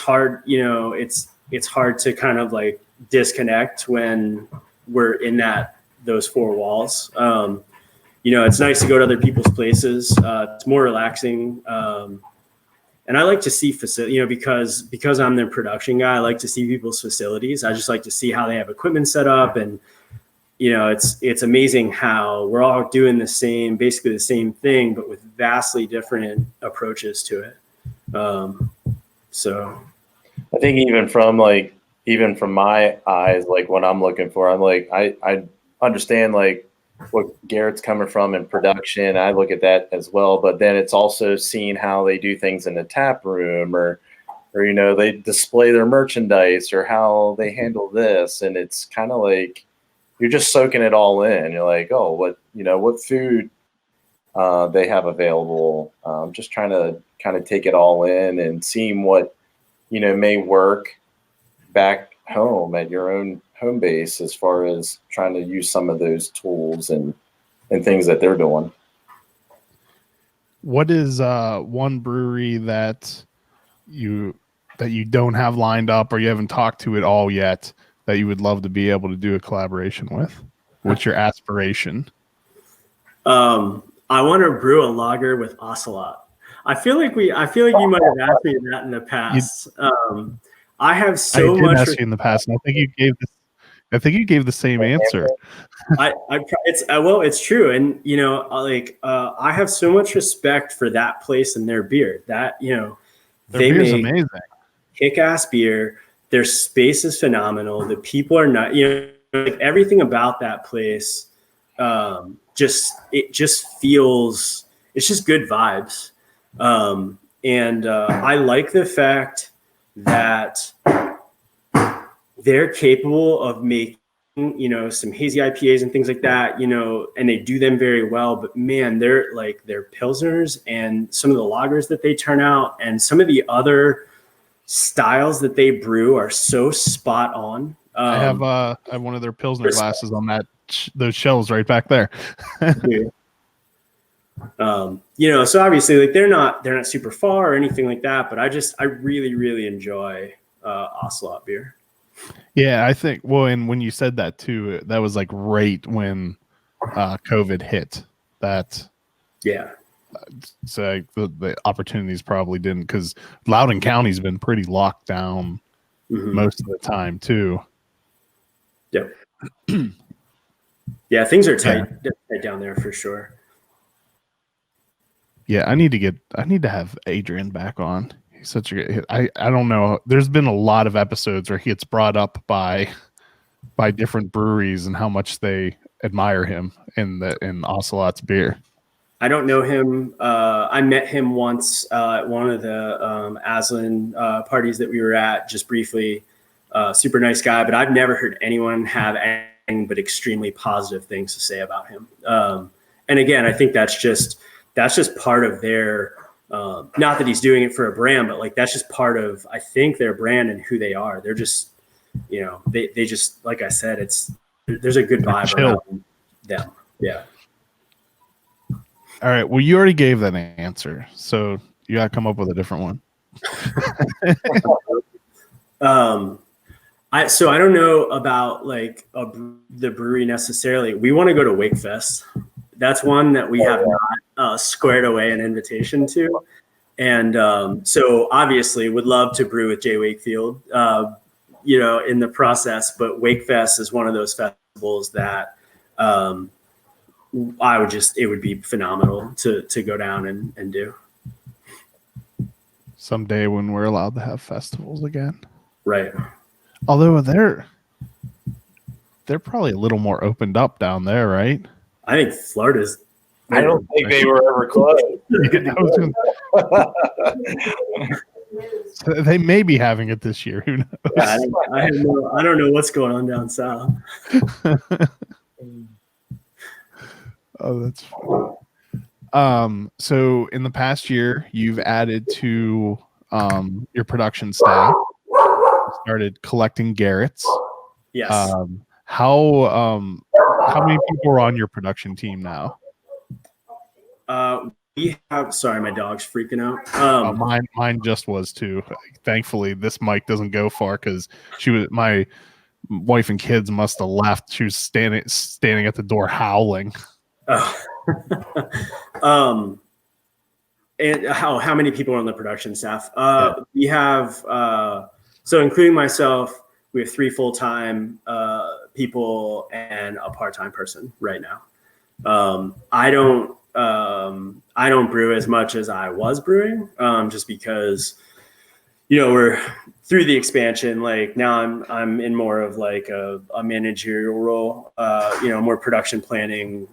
hard, it's hard to kind of like disconnect when we're in those four walls. It's nice to go to other people's places. It's more relaxing. And I like to see because I'm their production guy, I like to see people's facilities. I just like to see how they have equipment set up. And, it's amazing how we're all doing basically the same thing, but with vastly different approaches to it. So I think even from my eyes, like what I'm looking for, I'm like, I understand like what Garrett's coming from in production. I look at that as well, but then it's also seeing how they do things in the tap room or they display their merchandise or how they handle this. And it's kind of like, you're just soaking it all in. You're like, oh, what food they have available. Just trying to kind of take it all in and seeing what, may work back home at your own home base as far as trying to use some of those tools and things that they're doing. What is one brewery that you don't have lined up or you haven't talked to at all yet that you would love to be able to do a collaboration with? What's your aspiration? I want to brew a lager with Ocelot. I feel like you might have asked me that in the past. I have so much. I did ask you in the past, and I think you gave the same answer. It's true, and I have so much respect for that place and their beer. That their beer is amazing, kick-ass beer. Their space is phenomenal. The people are not, everything about that place. It just feels. It's just good vibes, and I like the fact that they're capable of making, some hazy IPAs and things like that, and they do them very well. But man, they're like their pilsners and some of the lagers that they turn out and some of the other styles that they brew are so spot on. I have one of their pilsner glasses on those shelves right back there. So obviously like they're not super far or anything like that, but I really, really enjoy Ocelot beer. Yeah, I think, and when you said that too, that was like right when COVID hit. So the opportunities probably didn't, because Loudoun County's been pretty locked down most of the time too. Yep. Yeah, things are tight down there for sure. Yeah, I need to have Adrian back on. He's such a I don't know. There's been a lot of episodes where he gets brought up by different breweries and how much they admire him in Ocelot's beer. I don't know him. I met him once at one of the Aslan parties that we were at, just briefly. Super nice guy, but I've never heard anyone have anything but extremely positive things to say about him. And again, I think that's just part of their. Not that he's doing it for a brand, but like that's just part of, I think, their brand and who they are. They're just, they just, like I said, there's a good vibe around them. Yeah. All right. Well, you already gave that answer, so You got to come up with a different one. So I don't know about like the brewery necessarily. We want to go to Wakefest. That's one that we have not squared away an invitation to. And so obviously would love to brew with Jay Wakefield, in the process. But Wakefest is one of those festivals that it would be phenomenal to go down and do. Someday when we're allowed to have festivals again. Right. Although they're probably a little more opened up down there, right? I think Florida's. I don't think they were ever close. So they may be having it this year. Who knows? Yeah, I don't know what's going on down south. Oh, that's funny. So in the past year, you've added to your production staff. Started collecting Garretts. Yes. How many people are on your production team now? We have. Sorry, my dog's freaking out. Mine just was too. Thankfully, this mic doesn't go far because my wife and kids must have left. She was standing at the door howling. And how many people are on the production staff? We have so including myself, we have 3 full-time people and a part-time person right now. I don't brew as much as I was brewing, just because, we're through the expansion. Like now I'm in more of like a managerial role, more production planning,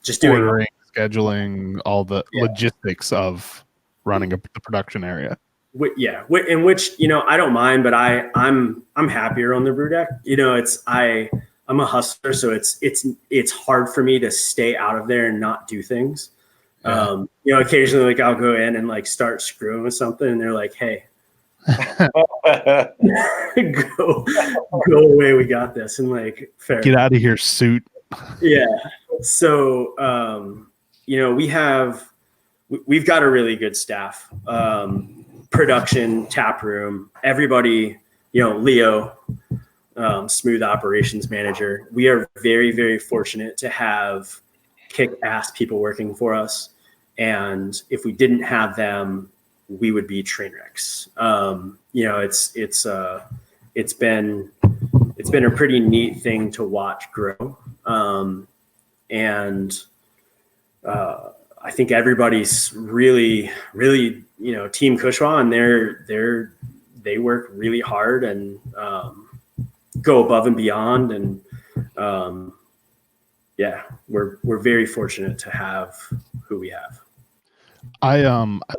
just doing ordering, scheduling, all the logistics of running the production area. In which I don't mind, but I'm happier on the brew deck. I'm a hustler, so it's hard for me to stay out of there and not do things. Yeah. Occasionally, like I'll go in and like start screwing with something, and they're like, "Hey, go away, we got this," and like, fair. Get out of here, suit. Yeah. So we've got a really good staff. Production, tap room, everybody, Leo, smooth operations manager. We are very, very fortunate to have kick-ass people working for us. And if we didn't have them, we would be train wrecks. It's been a pretty neat thing to watch grow. I think everybody's really, really, Team Cushwa, and they work really hard and go above and beyond. And we're very fortunate to have who we have. I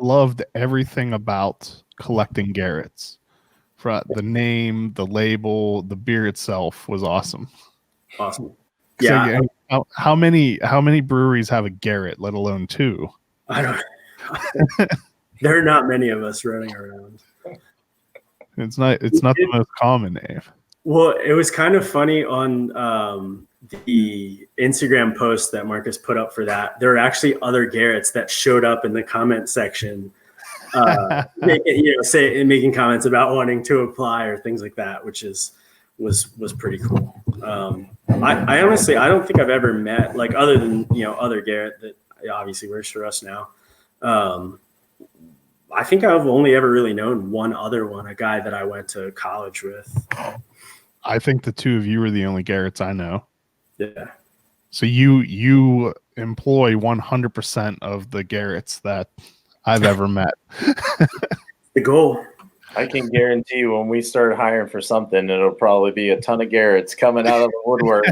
loved everything about collecting Garrett's. The name, the label, the beer itself was awesome. Awesome. Yeah. So, how many breweries have a Garrett, let alone 2? I don't. There are not many of us running around. It's not the most common name. Well, it was kind of funny on the Instagram post that Marcus put up for that. There are actually other Garretts that showed up in the comment section, making comments about wanting to apply or things like that, which was pretty cool. I honestly, I don't think I've ever met, like, other than other Garrett that obviously works for us now. I think I've only ever really known one other one, a guy that I went to college with. I think the 2 of you are the only Garretts I know. Yeah. So you employ 100% of the Garretts that I've ever met. The goal. I can guarantee you when we start hiring for something, it'll probably be a ton of Garretts coming out of the woodwork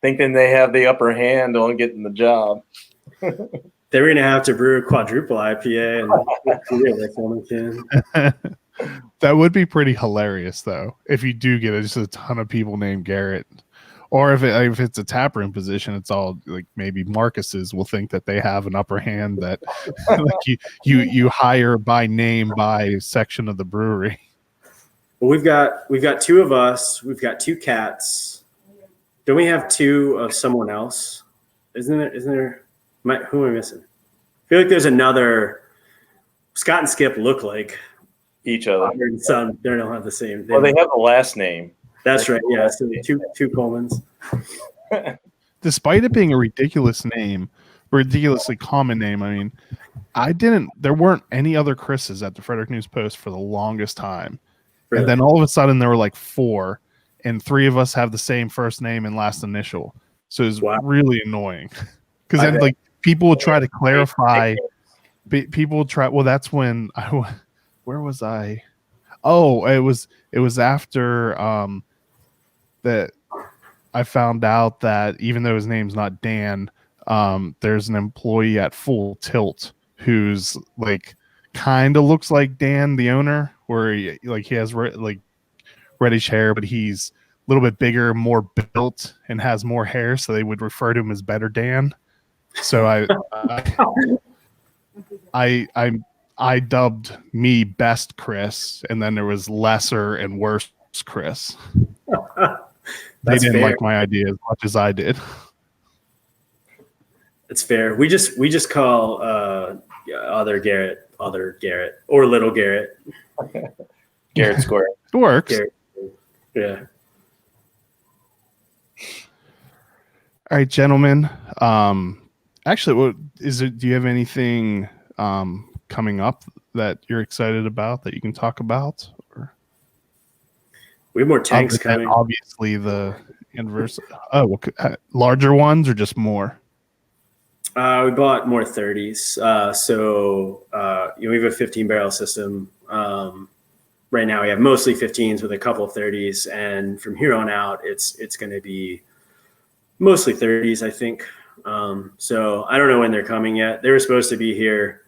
thinking they have the upper hand on getting the job. They're going to have to brew a quadruple IPA and That would be pretty hilarious, though, if you do get just a ton of people named Garrett. Or if it's a taproom position, it's all like maybe Marcus's will think that they have an upper hand, that like you hire by name by section of the brewery. Well, we've got 2 of us. We've got 2 cats. Don't we have 2 of someone else? Isn't there? Who am I missing? I feel like there's another Scott and Skip look like each other. father and son. They don't have the same. Well, they have the last name. That's right. Yeah. So two Colemans. Despite it being a ridiculous name, ridiculously common name, I mean, there weren't any other Chris's at the Frederick News Post for the longest time. Really? And then all of a sudden there were like 4, and 3 of us have the same first name and last initial. So it's really annoying. Because then like people would try to clarify. People would try. Well, that's when where was I? Oh, it was after that I found out that even though his name's not Dan, there's an employee at Full Tilt who's like kind of looks like Dan, the owner, where he has like reddish hair, but he's a little bit bigger, more built, and has more hair, so they would refer to him as Better Dan. So I dubbed me Best Chris, and then there was Lesser and Worse Chris. They didn't like my idea as much as I did. It's fair. We just call other Garrett or Little Garrett. Garrett Square. It works. Garrett. Yeah. All right, gentlemen. Actually, what is it? Do you have anything coming up that you're excited about that you can talk about? Or we have more tanks coming. Obviously, the inverse. Oh, larger ones or just more? We bought more 30s. So we have a 15-barrel system. Right now, we have mostly 15s with a couple of 30s, and from here on out, it's going to be mostly 30s, I think. So I don't know when they're coming yet. They were supposed to be here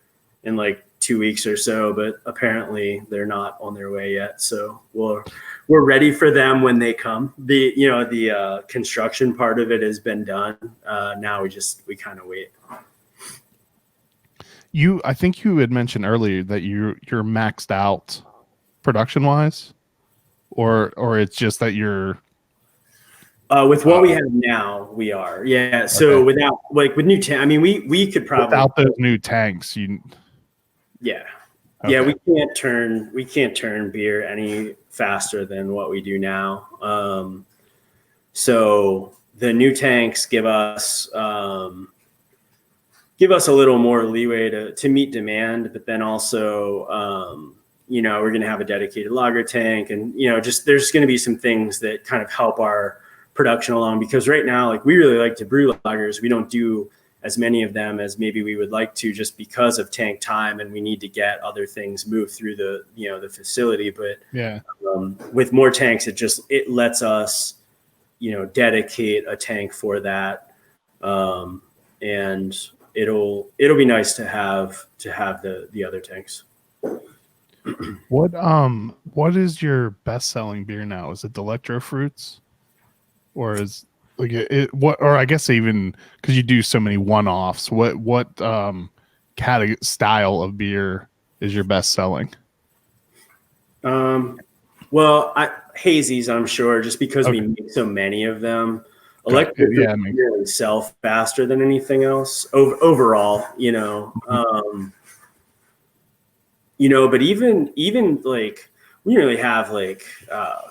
in like 2 weeks or so, but apparently they're not on their way yet. So we're ready for them when they come. The construction part of it has been done. Now we kind of wait. I think you had mentioned earlier that you're maxed out production wise, or it's just that you're with what we have now, we are. Yeah. So okay. Without with new tank, I mean, we could probably without those new tanks. Yeah. Okay. Yeah. We can't turn beer any faster than what we do now. So the new tanks give us a little more leeway to meet demand, but then also, we're going to have a dedicated lager tank, and, there's going to be some things that kind of help our production along, because right now, like, we really like to brew lagers. We don't do as many of them as maybe we would like to, just because of tank time, and we need to get other things moved through the facility. But yeah, with more tanks, it lets us, dedicate a tank for that. And it'll be nice to have the other tanks. What is your best selling beer now? Is it the Electro Fruits, or is like it what? Or I guess even because you do so many one offs. What style of beer is your best selling? Well, hazies, I'm sure, just because we make so many of them. Electro really sell faster than anything else overall, but even like, we really have like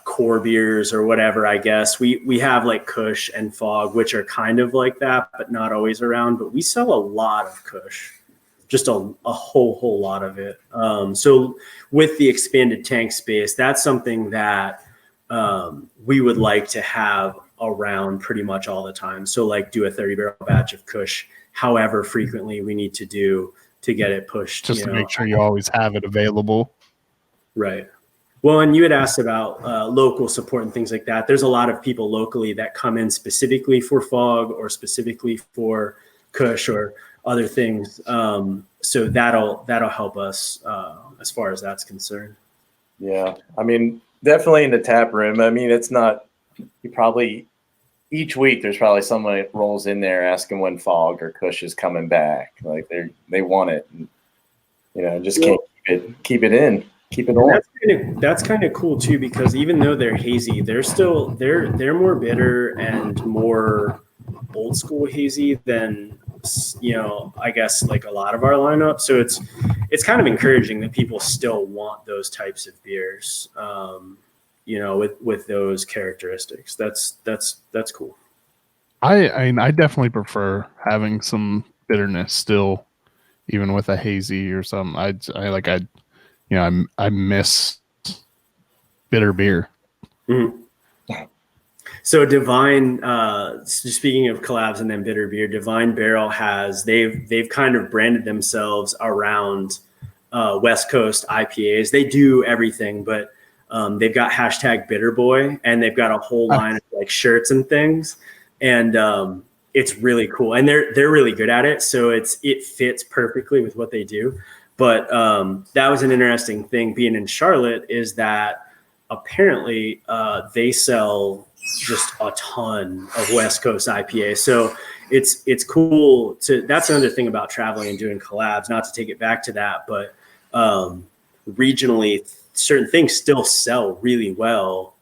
core beers or whatever, I guess. We have like Kush and Fog, which are kind of like that, but not always around. But we sell a lot of Kush, just a whole lot of it. So with the expanded tank space, that's something that we would like to have around pretty much all the time. So like do a 30-barrel batch of Kush however frequently we need to do to get it pushed. Just to make sure you always have it available. Right. Well, and you had asked about local support and things like that. There's a lot of people locally that come in specifically for Fog or specifically for Kush or other things. So that'll help us as far as that's concerned. Yeah. I mean, definitely in the tap room. I mean, it's not, you probably, each week there's probably someone that rolls in there asking when Fog or Kush is coming back. Like they want it, and, just can't keep it in. Keep it on. That's kind of cool too, because even though they're hazy, they're more bitter and more old school hazy than, I guess, like a lot of our lineup. So it's kind of encouraging that people still want those types of beers, with those characteristics. That's cool. I definitely prefer having some bitterness still, even with a hazy or something. I miss bitter beer. Mm-hmm. So Divine, speaking of collabs and then bitter beer, Divine Barrel they've kind of branded themselves around West Coast IPAs. They do everything, but they've got #BitterBoy, and they've got a whole line of like shirts and things, and it's really cool. And they're really good at it, so it fits perfectly with what they do. But that was an interesting thing being in Charlotte, is that apparently they sell just a ton of West Coast IPA. So it's cool that's another thing about traveling and doing collabs, not to take it back to that, but regionally certain things still sell really well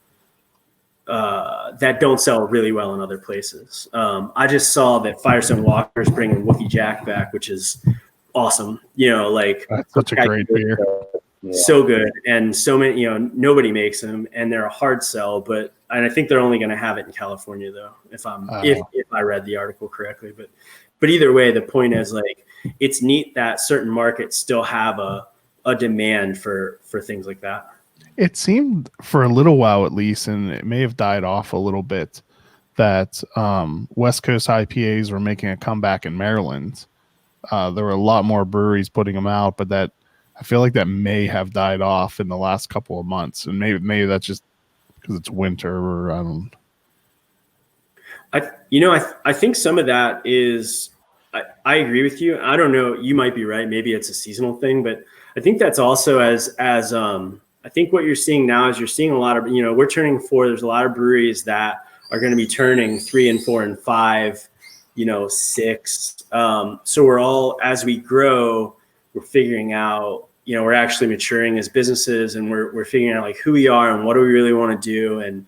that don't sell really well in other places. I just saw that Firestone Walker is bringing Wookie Jack back, which is awesome. That's such a great beer. So good. And so many, nobody makes them, and they're a hard sell, and I think they're only going to have it in California though, if I read the article correctly, but either way, the point is like, it's neat that certain markets still have a demand for things like that. It seemed for a little while at least, and it may have died off a little bit, that West Coast IPAs were making a comeback in Maryland. There were a lot more breweries putting them out, but that I feel like that may have died off in the last couple of months, and maybe that's just because it's winter, or I don't. I think some of that is. I agree with you. I don't know. You might be right. Maybe it's a seasonal thing, but I think that's also as I think what you're seeing now is you're seeing a lot of, we're turning 4. There's a lot of breweries that are going to be turning 3 and 4 and 5, 6. So we're all, as we grow, we're figuring out, we're actually maturing as businesses, and we're figuring out like who we are and what do we really want to do. And,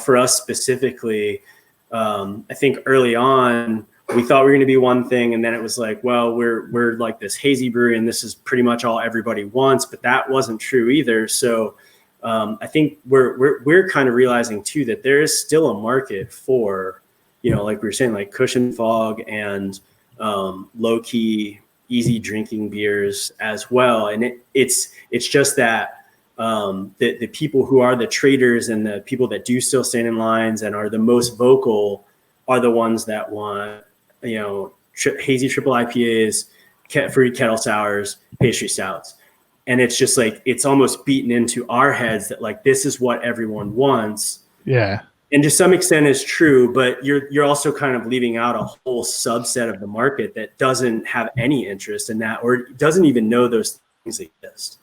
for us specifically, I think early on, we thought we were going to be one thing, and then it was like, well, we're like this hazy brewery, and this is pretty much all everybody wants, but that wasn't true either. So I think we're kind of realizing too that there is still a market for, like we were saying, like cushion fog and low key, easy drinking beers as well. And it's just that the people who are the traders and the people that do still stand in lines and are the most vocal are the ones that want, hazy triple IPAs, fruity kettle sours, pastry stouts. And it's just like, it's almost beaten into our heads that like, this is what everyone wants. Yeah. And to some extent is true, but you're also kind of leaving out a whole subset of the market that doesn't have any interest in that, or doesn't even know those things exist.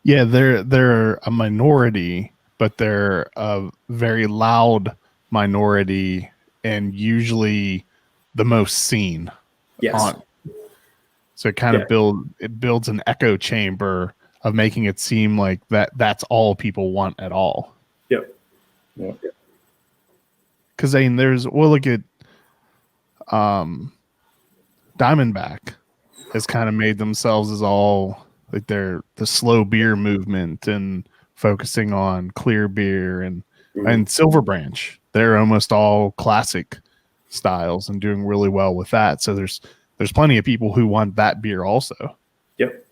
Yeah, they're a minority, but they're a very loud minority, and usually the most seen. Yes. So it kind of builds an echo chamber of making it seem like that's all people want at all. Yep. Because look at Diamondback has kind of made themselves as all like they're the slow beer movement and focusing on clear beer, and Silver Branch. They're almost all classic styles and doing really well with that. So there's plenty of people who want that beer also. Yep.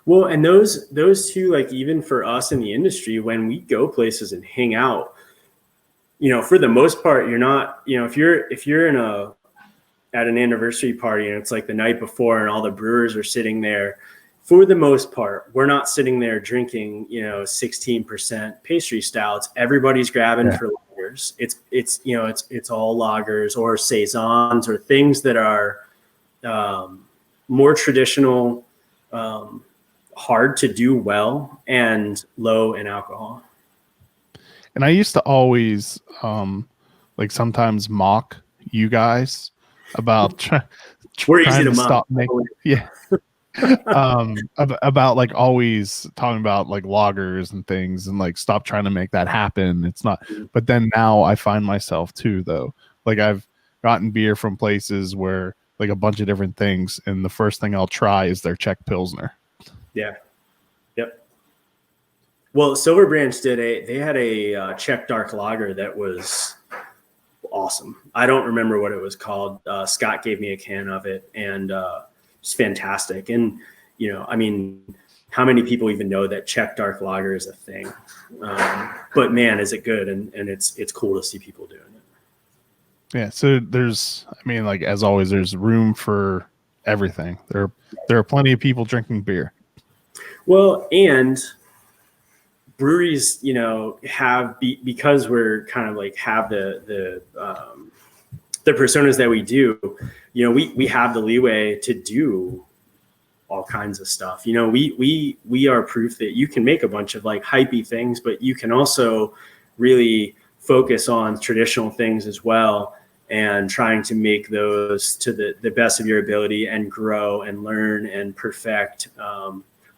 Well, and those two, like even for us in the industry, when we go places and hang out, for the most part, you're not, if you're at an anniversary party and it's like the night before and all the brewers are sitting there, for the most part, we're not sitting there drinking, 16% pastry stouts. Everybody's grabbing for lagers. It's all lagers or saisons or things that are more traditional, hard to do well, and low in alcohol. And I used to always sometimes mock you guys about we're easy to mock. Stop about like always talking about like lagers and things, and like stop trying to make that happen. It's not. But then now I find myself too, though, like I've gotten beer from places where like a bunch of different things, and the first thing I'll try is their Czech Pilsner. Yeah. Yep. Well, Silver Branch they had a Czech dark lager that was awesome. I don't remember what it was called. Scott gave me a can of it, and it's fantastic. And, you know, I mean, how many people even know that Czech dark lager is a thing? But man, is it good. And it's cool to see people doing it. Yeah. So there's, I mean, like, as always, there's room for everything. There are plenty of people drinking beer. Well, and breweries, you know, have because we're kind of like have the personas that we do, you know, we have the leeway to do all kinds of stuff. You know, we are proof that you can make a bunch of like hypey things, but you can also really focus on traditional things as well, and trying to make those to the best of your ability and grow and learn and perfect.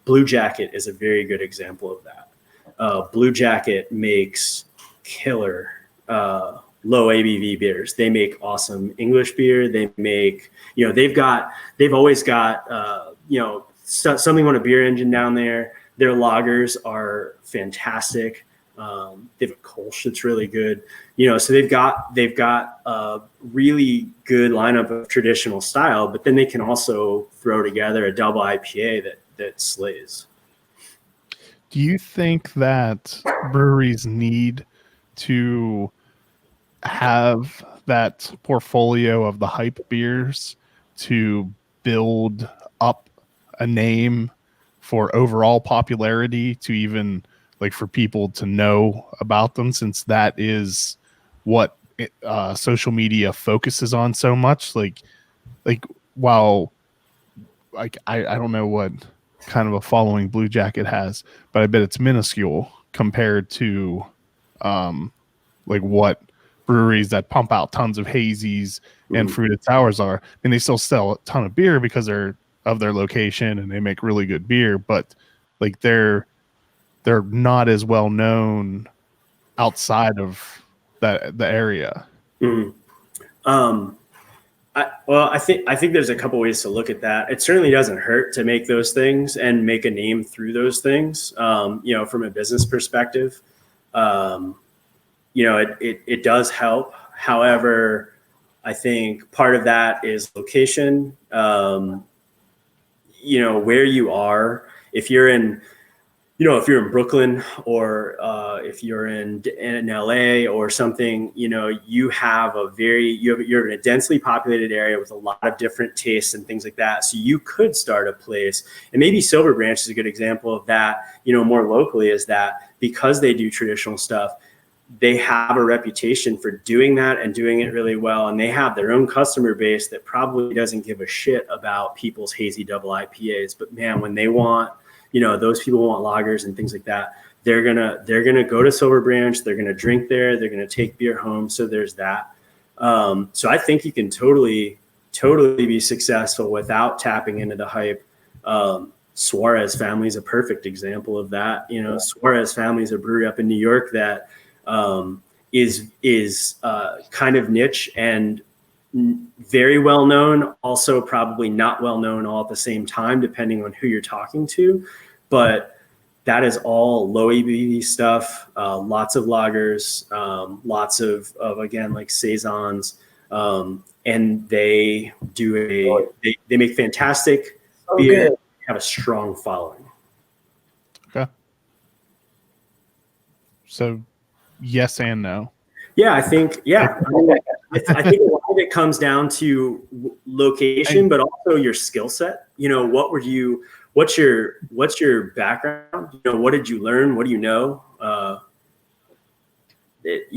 Blue Jacket is a very good example of that. Blue Jacket makes killer low ABV beers. They make awesome English beer. They make, you know, they've always got, you know, something on a beer engine down there. Their lagers are fantastic. They have a Kolsch that's really good, you know, so they've got a really good lineup of traditional style, but then they can also throw together a double IPA that slays. Do you think that breweries need to have that portfolio of the hype beers to build up a name for overall popularity, to even like for people to know about them, since that is what social media focuses on so much? Like while like I don't know what kind of a following Blue Jacket has, but I bet it's minuscule compared to like what breweries that pump out tons of hazies and fruited sours are. And they still sell a ton of beer because they're of their location and they make really good beer, but like they're not as well known outside of the area. I think there's a couple ways to look at that. It certainly doesn't hurt to make those things and make a name through those things. You know, from a business perspective, you know, it does help. However, I think part of that is location. You know, where you are. If you're in Brooklyn, or if you're in LA or something, you know, you're in a densely populated area with a lot of different tastes and things like that. So you could start a place, and maybe Silver Branch is a good example of that, you know, more locally, is that because they do traditional stuff, they have a reputation for doing that and doing it really well. And they have their own customer base that probably doesn't give a shit about people's hazy double IPAs. But man, when they want, you know, those people want lagers and things like that, they're gonna go to Silver Branch. They're gonna drink there. They're gonna take beer home. So there's that. So I think you can totally be successful without tapping into the hype. Suarez Family is a perfect example of that. You know, Suarez Family is a brewery up in New York that is kind of niche and very well known, also probably not well known all at the same time, depending on who you're talking to. But that is all low ABV stuff, lots of lagers, lots of again, like saisons, and they they make fantastic beer, good. Have a strong following. Okay. So yes and no. Yeah, I think, yeah. I think a lot of it comes down to location, but also your skill set. You know, what's your background? You know, what did you learn? What do you know? It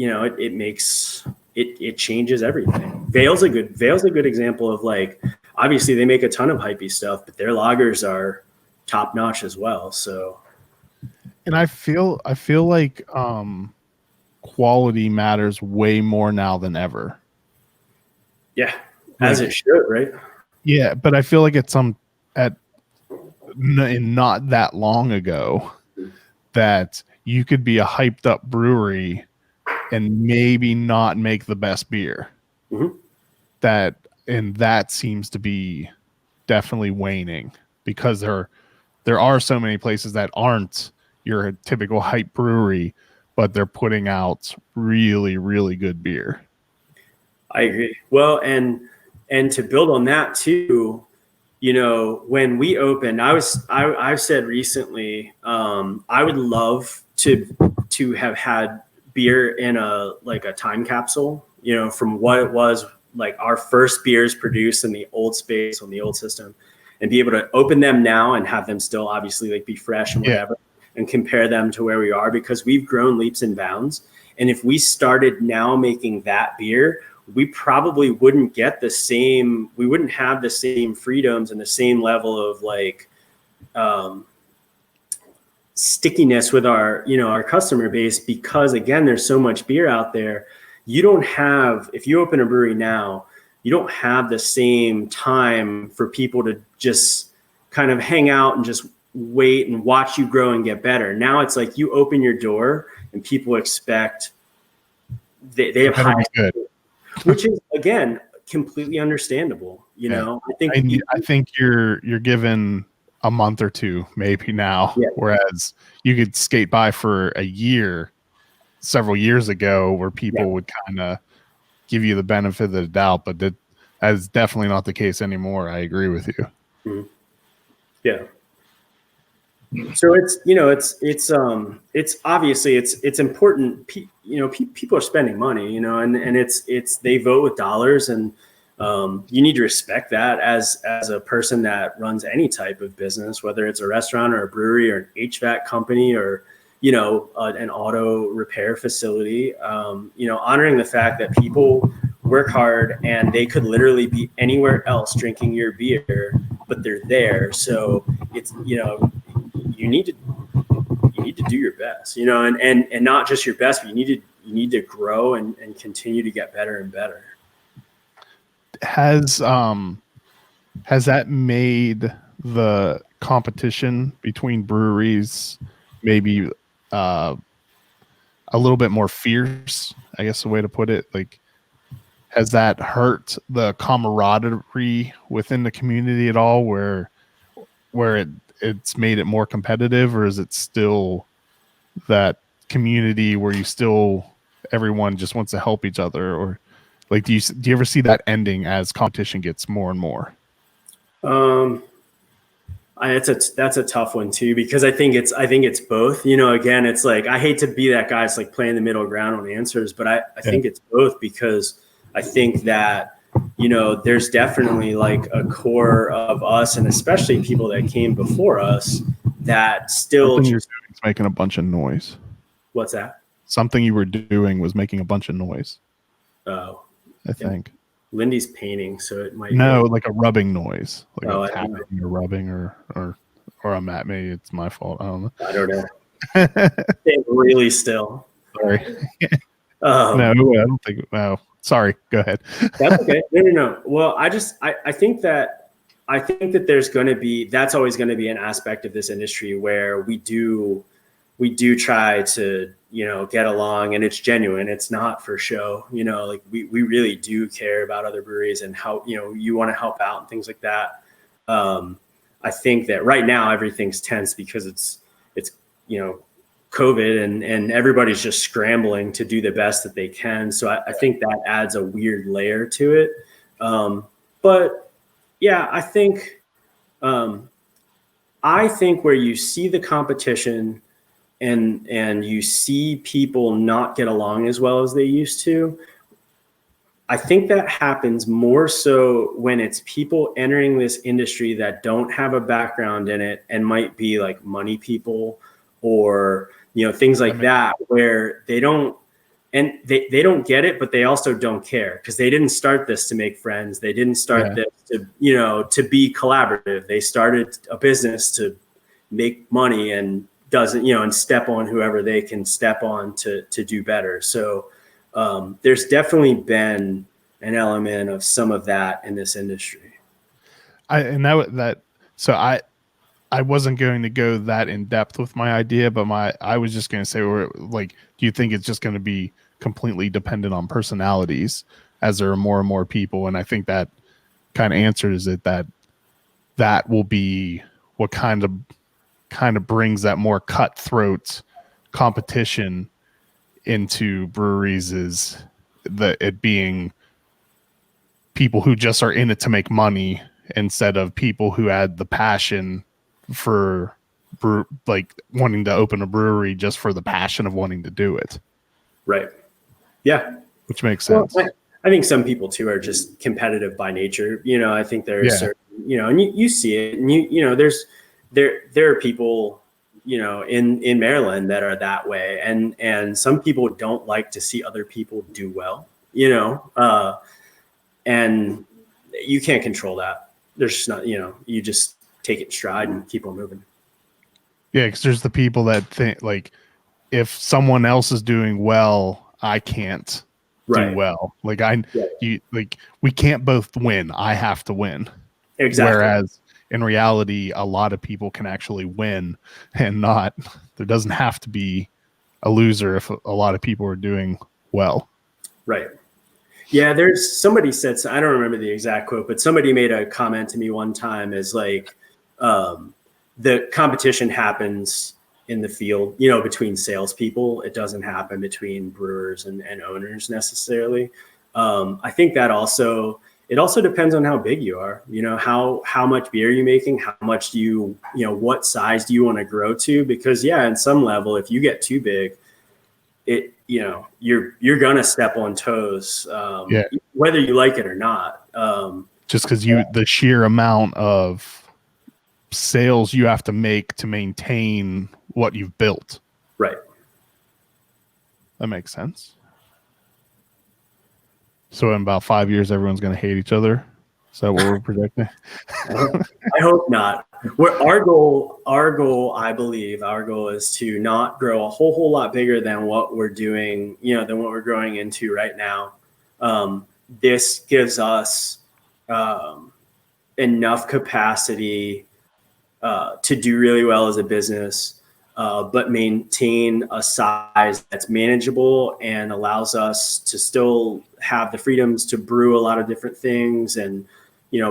changes everything. Vale's a good example of, like, obviously they make a ton of hypey stuff, but their lagers are top notch as well. So, and I feel like quality matters way more now than ever. Yeah, as it should, right? Yeah, but I feel like it's not that long ago that you could be a hyped up brewery and maybe not make the best beer. Mm-hmm. That and that seems to be definitely waning because there are so many places that aren't your typical hype brewery, but they're putting out really, really good beer. I agree. Well, and to build on that too, when we opened, I've said recently, I would love to have had beer in a time capsule, from what it was like our first beers produced in the old space on the old system, and be able to open them now and have them still obviously like be fresh and whatever, and compare them to where we are, because we've grown leaps and bounds. And if we started now making that beer, we probably wouldn't have the same freedoms and the same level of stickiness with our customer base, because again, there's so much beer out there. If you open a brewery now, you don't have the same time for people to just kind of hang out and just wait and watch you grow and get better. Now it's like you open your door and people expect they have high, which is again completely understandable. I think you're given a month or two maybe now, whereas you could skate by for a year several years ago where people would kind of give you the benefit of the doubt, but that is definitely not the case anymore. I agree with you. Mm-hmm. Yeah. So it's obviously it's important. People are spending money, and it's they vote with dollars, and you need to respect that as a person that runs any type of business, whether it's a restaurant or a brewery or an HVAC company or an auto repair facility. Honoring the fact that people work hard and they could literally be anywhere else drinking your beer, but they're there. So it's you need to do your best, and not just your best, but you need to grow and continue to get better and better. Has that made the competition between breweries maybe a little bit more fierce, I guess the way to put it? Like, has that hurt the camaraderie within the community at all, where it's made it more competitive, or is it still that community where everyone just wants to help each other? Or like, do you ever see that ending as competition gets more and more? That's a tough one too, because I think it's both. Again, it's like, I hate to be that guy. It's like playing the middle ground on answers, but I think it's both, because I think that there's definitely like a core of us, and especially people that came before us, that still something you're doing is making a bunch of noise. What's that? Something you were doing was making a bunch of noise. Oh, I think Lindy's painting, so it might like a rubbing noise, like a tapping or rubbing, or I'm at maybe it's my fault. I don't know. Stay really still. Sorry. No, I don't think. No, sorry. Go ahead. That's okay. No. Well, I think that that's always going to be an aspect of this industry where we do try to, get along, and it's genuine. It's not for show, like we really do care about other breweries and how, you want to help out and things like that. I think that right now everything's tense because it's COVID and everybody's just scrambling to do the best that they can. So I think that adds a weird layer to it. But yeah, I think where you see the competition and you see people not get along as well as they used to, I think that happens more so when it's people entering this industry that don't have a background in it and might be like money people or, things like that, where they don't get it, but they also don't care because they didn't start this to make friends. They didn't start this to, to be collaborative. They started a business to make money and and step on whoever they can step on to do better. So there's definitely been an element of some of that in this industry. I wasn't going to go that in depth with my idea, but I was just going to say, do you think it's just going to be completely dependent on personalities as there are more and more people? And I think that kind of answers it, that will be what kind of brings that more cutthroat competition into breweries, is it being people who just are in it to make money instead of people who had the passion for like wanting to open a brewery just for the passion of wanting to do it. Right. Yeah. Which makes sense. Well, I think some people too are just competitive by nature. I think there are certain, and you see it, and there are people, in Maryland that are that way. And some people don't like to see other people do well, and you can't control that. There's just not, you just take it in stride and keep on moving. Yeah. Cause there's the people that think like, if someone else is doing well, I can't do well. Like we can't both win. I have to win. Exactly. Whereas in reality, a lot of people can actually win and there doesn't have to be a loser if a lot of people are doing well. Right. Yeah. There's somebody said, I don't remember the exact quote, but somebody made a comment to me one time as like, the competition happens in the field, between salespeople. It doesn't happen between brewers and owners necessarily. I think that it also depends on how big you are, how much beer you're making, how much do you, what size do you want to grow to? Because in some level, if you get too big, you're going to step on toes, whether you like it or not. Just because the sheer amount of sales you have to make to maintain what you've built. Right. That makes sense. So in about 5 years, everyone's going to hate each other. Is that what we're projecting? I hope not. Our goal, I believe, is to not grow a whole lot bigger than what we're doing, than what we're growing into right now. This gives us enough capacity to do really well as a business, but maintain a size that's manageable and allows us to still have the freedoms to brew a lot of different things and,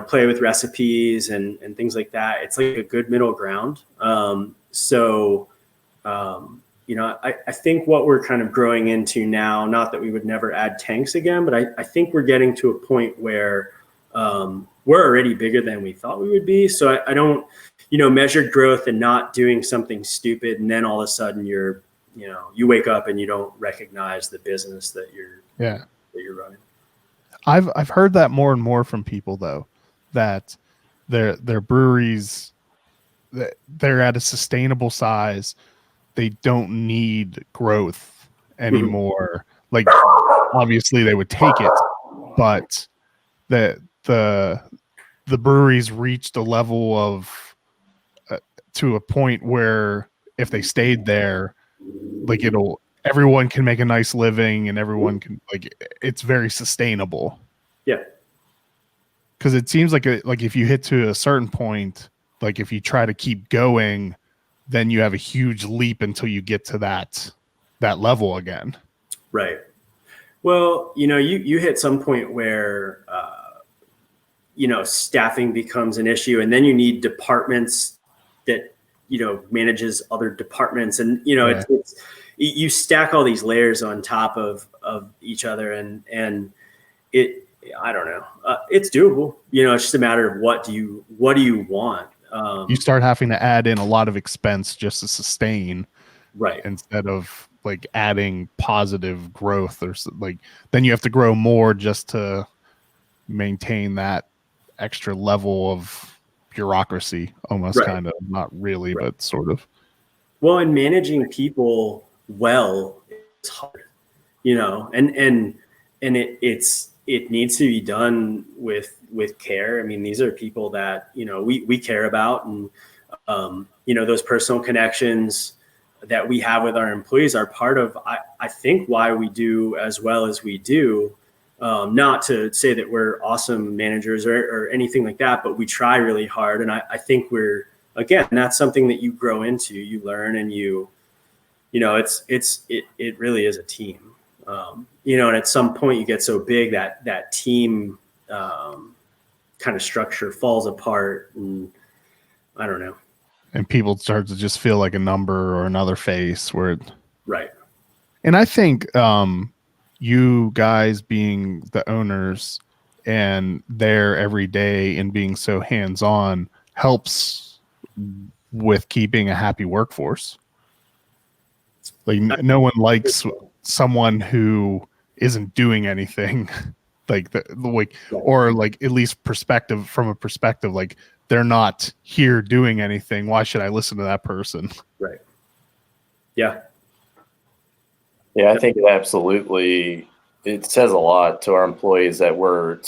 play with recipes and things like that. It's like a good middle ground. I think what we're kind of growing into now, not that we would never add tanks again, but I think we're getting to a point where we're already bigger than we thought we would be. So I don't, measured growth and not doing something stupid. And then all of a sudden you wake up and you don't recognize the business that you're running. I've heard that more and more from people though, that their breweries, they're at a sustainable size. They don't need growth anymore. Like obviously they would take it, but the breweries reached a level of to a point where if they stayed there, like everyone can make a nice living and everyone can it's very sustainable. Yeah. Cause it seems like if you hit to a certain point, like if you try to keep going, then you have a huge leap until you get to that level again. Right. Well, you hit some point where, staffing becomes an issue, and then you need departments that, manages other departments. And, it's you stack all these layers on top of each other and I don't know. It's doable. It's just a matter of what do you want? You start having to add in a lot of expense just to sustain, right? Instead of like adding positive growth or then you have to grow more just to maintain that extra level of bureaucracy, almost kind of, not really, but sort of. Well, and managing people well is hard, and it needs to be done with care. I mean, these are people that, we care about, and, those personal connections that we have with our employees are part of, I think, why we do as well as we do. Not to say that we're awesome managers or anything like that, but we try really hard. And I think again, that's something that you grow into, you learn, and it really is a team. And at some point you get so big that team kind of structure falls apart, and I don't know. And people start to just feel like a number or another face where Right. and I think you guys being the owners and there every day and being so hands-on helps with keeping a happy workforce. Like no one likes someone who isn't doing anything like or like at least from a perspective, like they're not here doing anything. Why should I listen to that person? Right. Yeah. Yeah, I think it says a lot to our employees that we're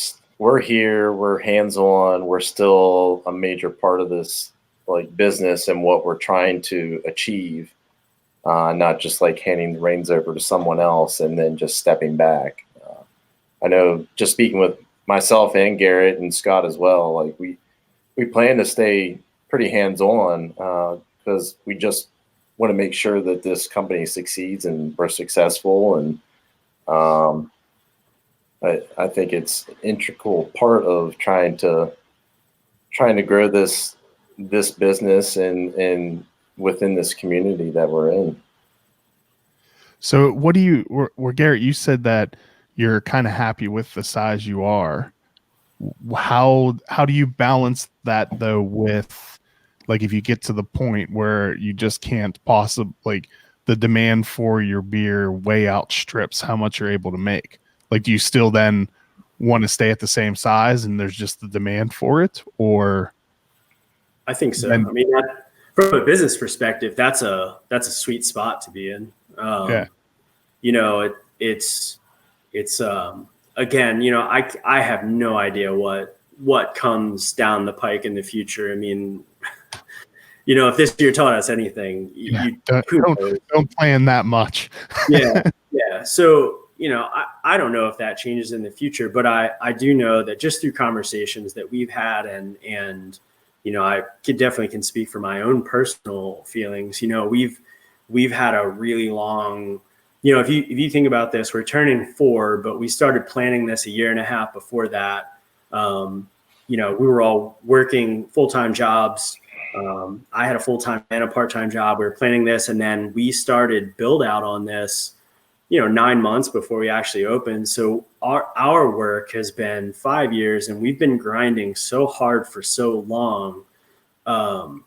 here, we're hands-on, we're still a major part of this like business and what we're trying to achieve, not just like handing the reins over to someone else and then just stepping back. I know, just speaking with myself and Garrett and Scott as well, like we plan to stay pretty hands-on because we just want to make sure that this company succeeds and we're successful. And I think it's an integral part of trying to grow this business and within this community that we're in. So what do you, Garrett, you said that you're kind of happy with the size you are. How do you balance that though with, like, if you get to the point where you just can't possibly, like, the demand for your beer way outstrips how much you're able to make? Like, do you still then want to stay at the same size and there's just the demand for it? Or I think so. then, I mean, from a business perspective, that's a sweet spot to be in. yeah. You know, it's again, you know, I have no idea what comes down the pike in the future. I mean, you know, if this year taught us anything, don't plan that much. Yeah. So, you know, I don't know if that changes in the future, but I do know that just through conversations that we've had and, you know, I definitely can speak for my own personal feelings. You know, we've had a really long, you know, if you think about this, we're turning 4, but we started planning this a year and a half before that. You know, we were all working full-time jobs. I had a full-time and a part-time job. We were planning this, and then we started build out on this, you know, 9 months before we actually opened. So our work has been 5 years, and we've been grinding so hard for so long. Now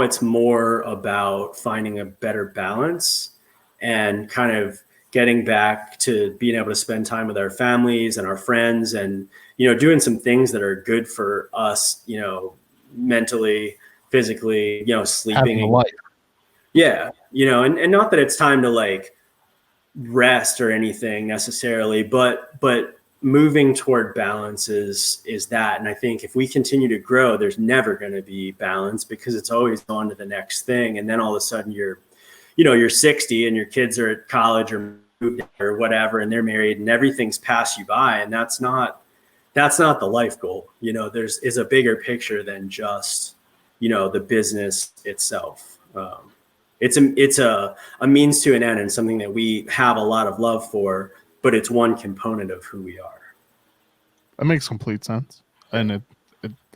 it's more about finding a better balance and kind of getting back to being able to spend time with our families and our friends and, you know, doing some things that are good for us, you know, mentally, physically, you know, sleeping. Having a life. Yeah. You know, and not that it's time to like rest or anything necessarily, but moving toward balance is that. And I think if we continue to grow, there's never going to be balance because it's always on to the next thing. And then all of a sudden you're 60 and your kids are at college or moved or whatever, and they're married and everything's passed you by. And that's not the life goal. You know, is a bigger picture than just, you know, the business itself. It's a means to an end and something that we have a lot of love for, but it's one component of who we are. That makes complete sense. And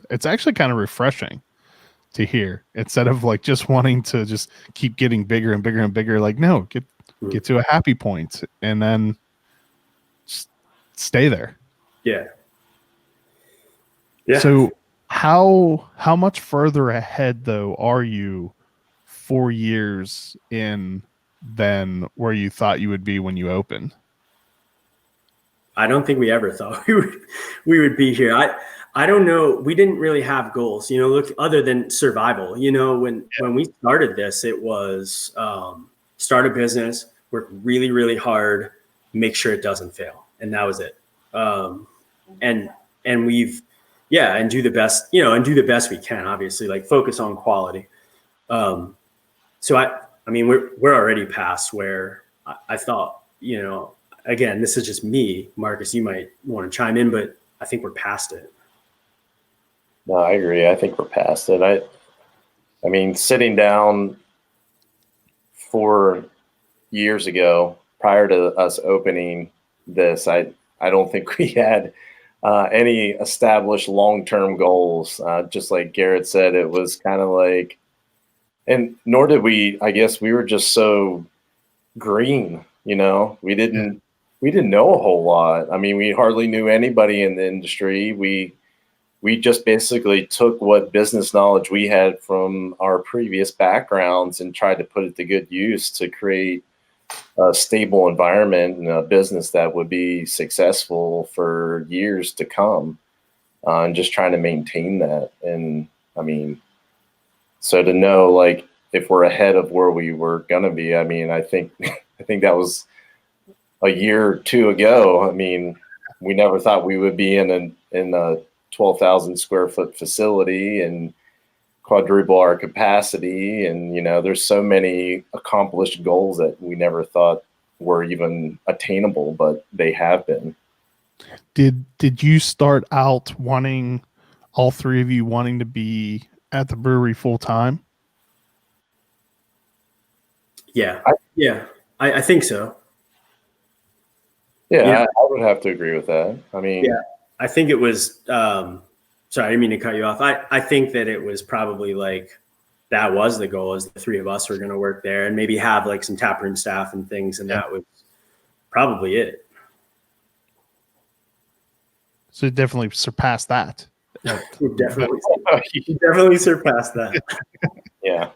it's actually kind of refreshing to hear, instead of like just wanting to just keep getting bigger and bigger and bigger. Like, no, get to a happy point and then just stay there. Yeah. So how much further ahead though are you 4 years in than where you thought you would be when you opened? I don't think we ever thought we would be here. I don't know. We didn't really have goals, you know, look, other than survival. You know, when we started this, it was start a business, work really, really hard, make sure it doesn't fail. And that was it. And do the best, you know, and do the best we can, obviously, like focus on quality. So I mean, we're already past where I thought, you know, again, this is just me. Marcus, you might want to chime in, but I think we're past it. No, I agree. I think we're past it. I mean, sitting down 4 years ago, prior to us opening this, I don't think we had any established long-term goals. Just like Garrett said, it was kind of like, and nor did we. I guess we were just so green. We didn't know a whole lot. I mean, we hardly knew anybody in the industry. We just basically took what business knowledge we had from our previous backgrounds and tried to put it to good use to create a stable environment and a business that would be successful for years to come, and just trying to maintain that. And I mean, so to know like if we're ahead of where we were gonna be, I mean, I think that was a year or two ago. I mean, we never thought we would be in a 12,000 square foot facility and quadruple our capacity. And, there's so many accomplished goals that we never thought were even attainable, but they have been. Did you start out all three of you wanting to be at the brewery full time? Yeah. I think so. Yeah, I would have to agree with that. I mean, yeah, I think it was, sorry, I didn't mean to cut you off. I think that it was probably like, that was the goal, is the three of us were going to work there and maybe have like some taproom staff and things. And that was probably it. So it definitely surpassed that. We definitely surpassed that. Yeah.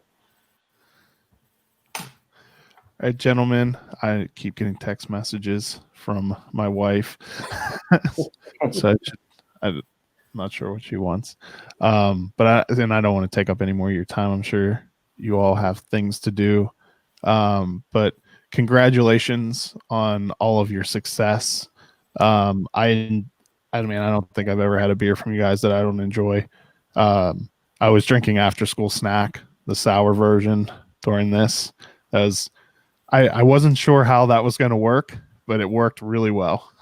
All right, gentlemen, I keep getting text messages from my wife. So I'm not sure what she wants. But I don't want to take up any more of your time. I'm sure you all have things to do. But congratulations on all of your success. I mean, I don't think I've ever had a beer from you guys that I don't enjoy. I was drinking After School Snack, the sour version, during this. I wasn't sure how that was going to work, but it worked really well.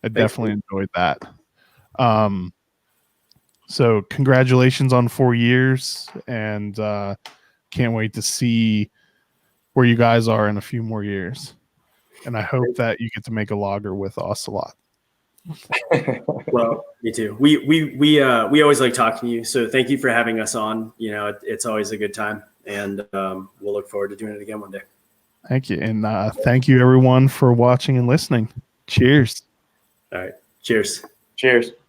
I definitely enjoyed that. So congratulations on 4 years, and can't wait to see where you guys are in a few more years. And I hope that you get to make a lager with us a lot. Well, me too. We always like talking to you. So thank you for having us on. It's always a good time, and we'll look forward to doing it again one day. Thank you. And thank you everyone for watching and listening. Cheers. All right. Cheers. Cheers.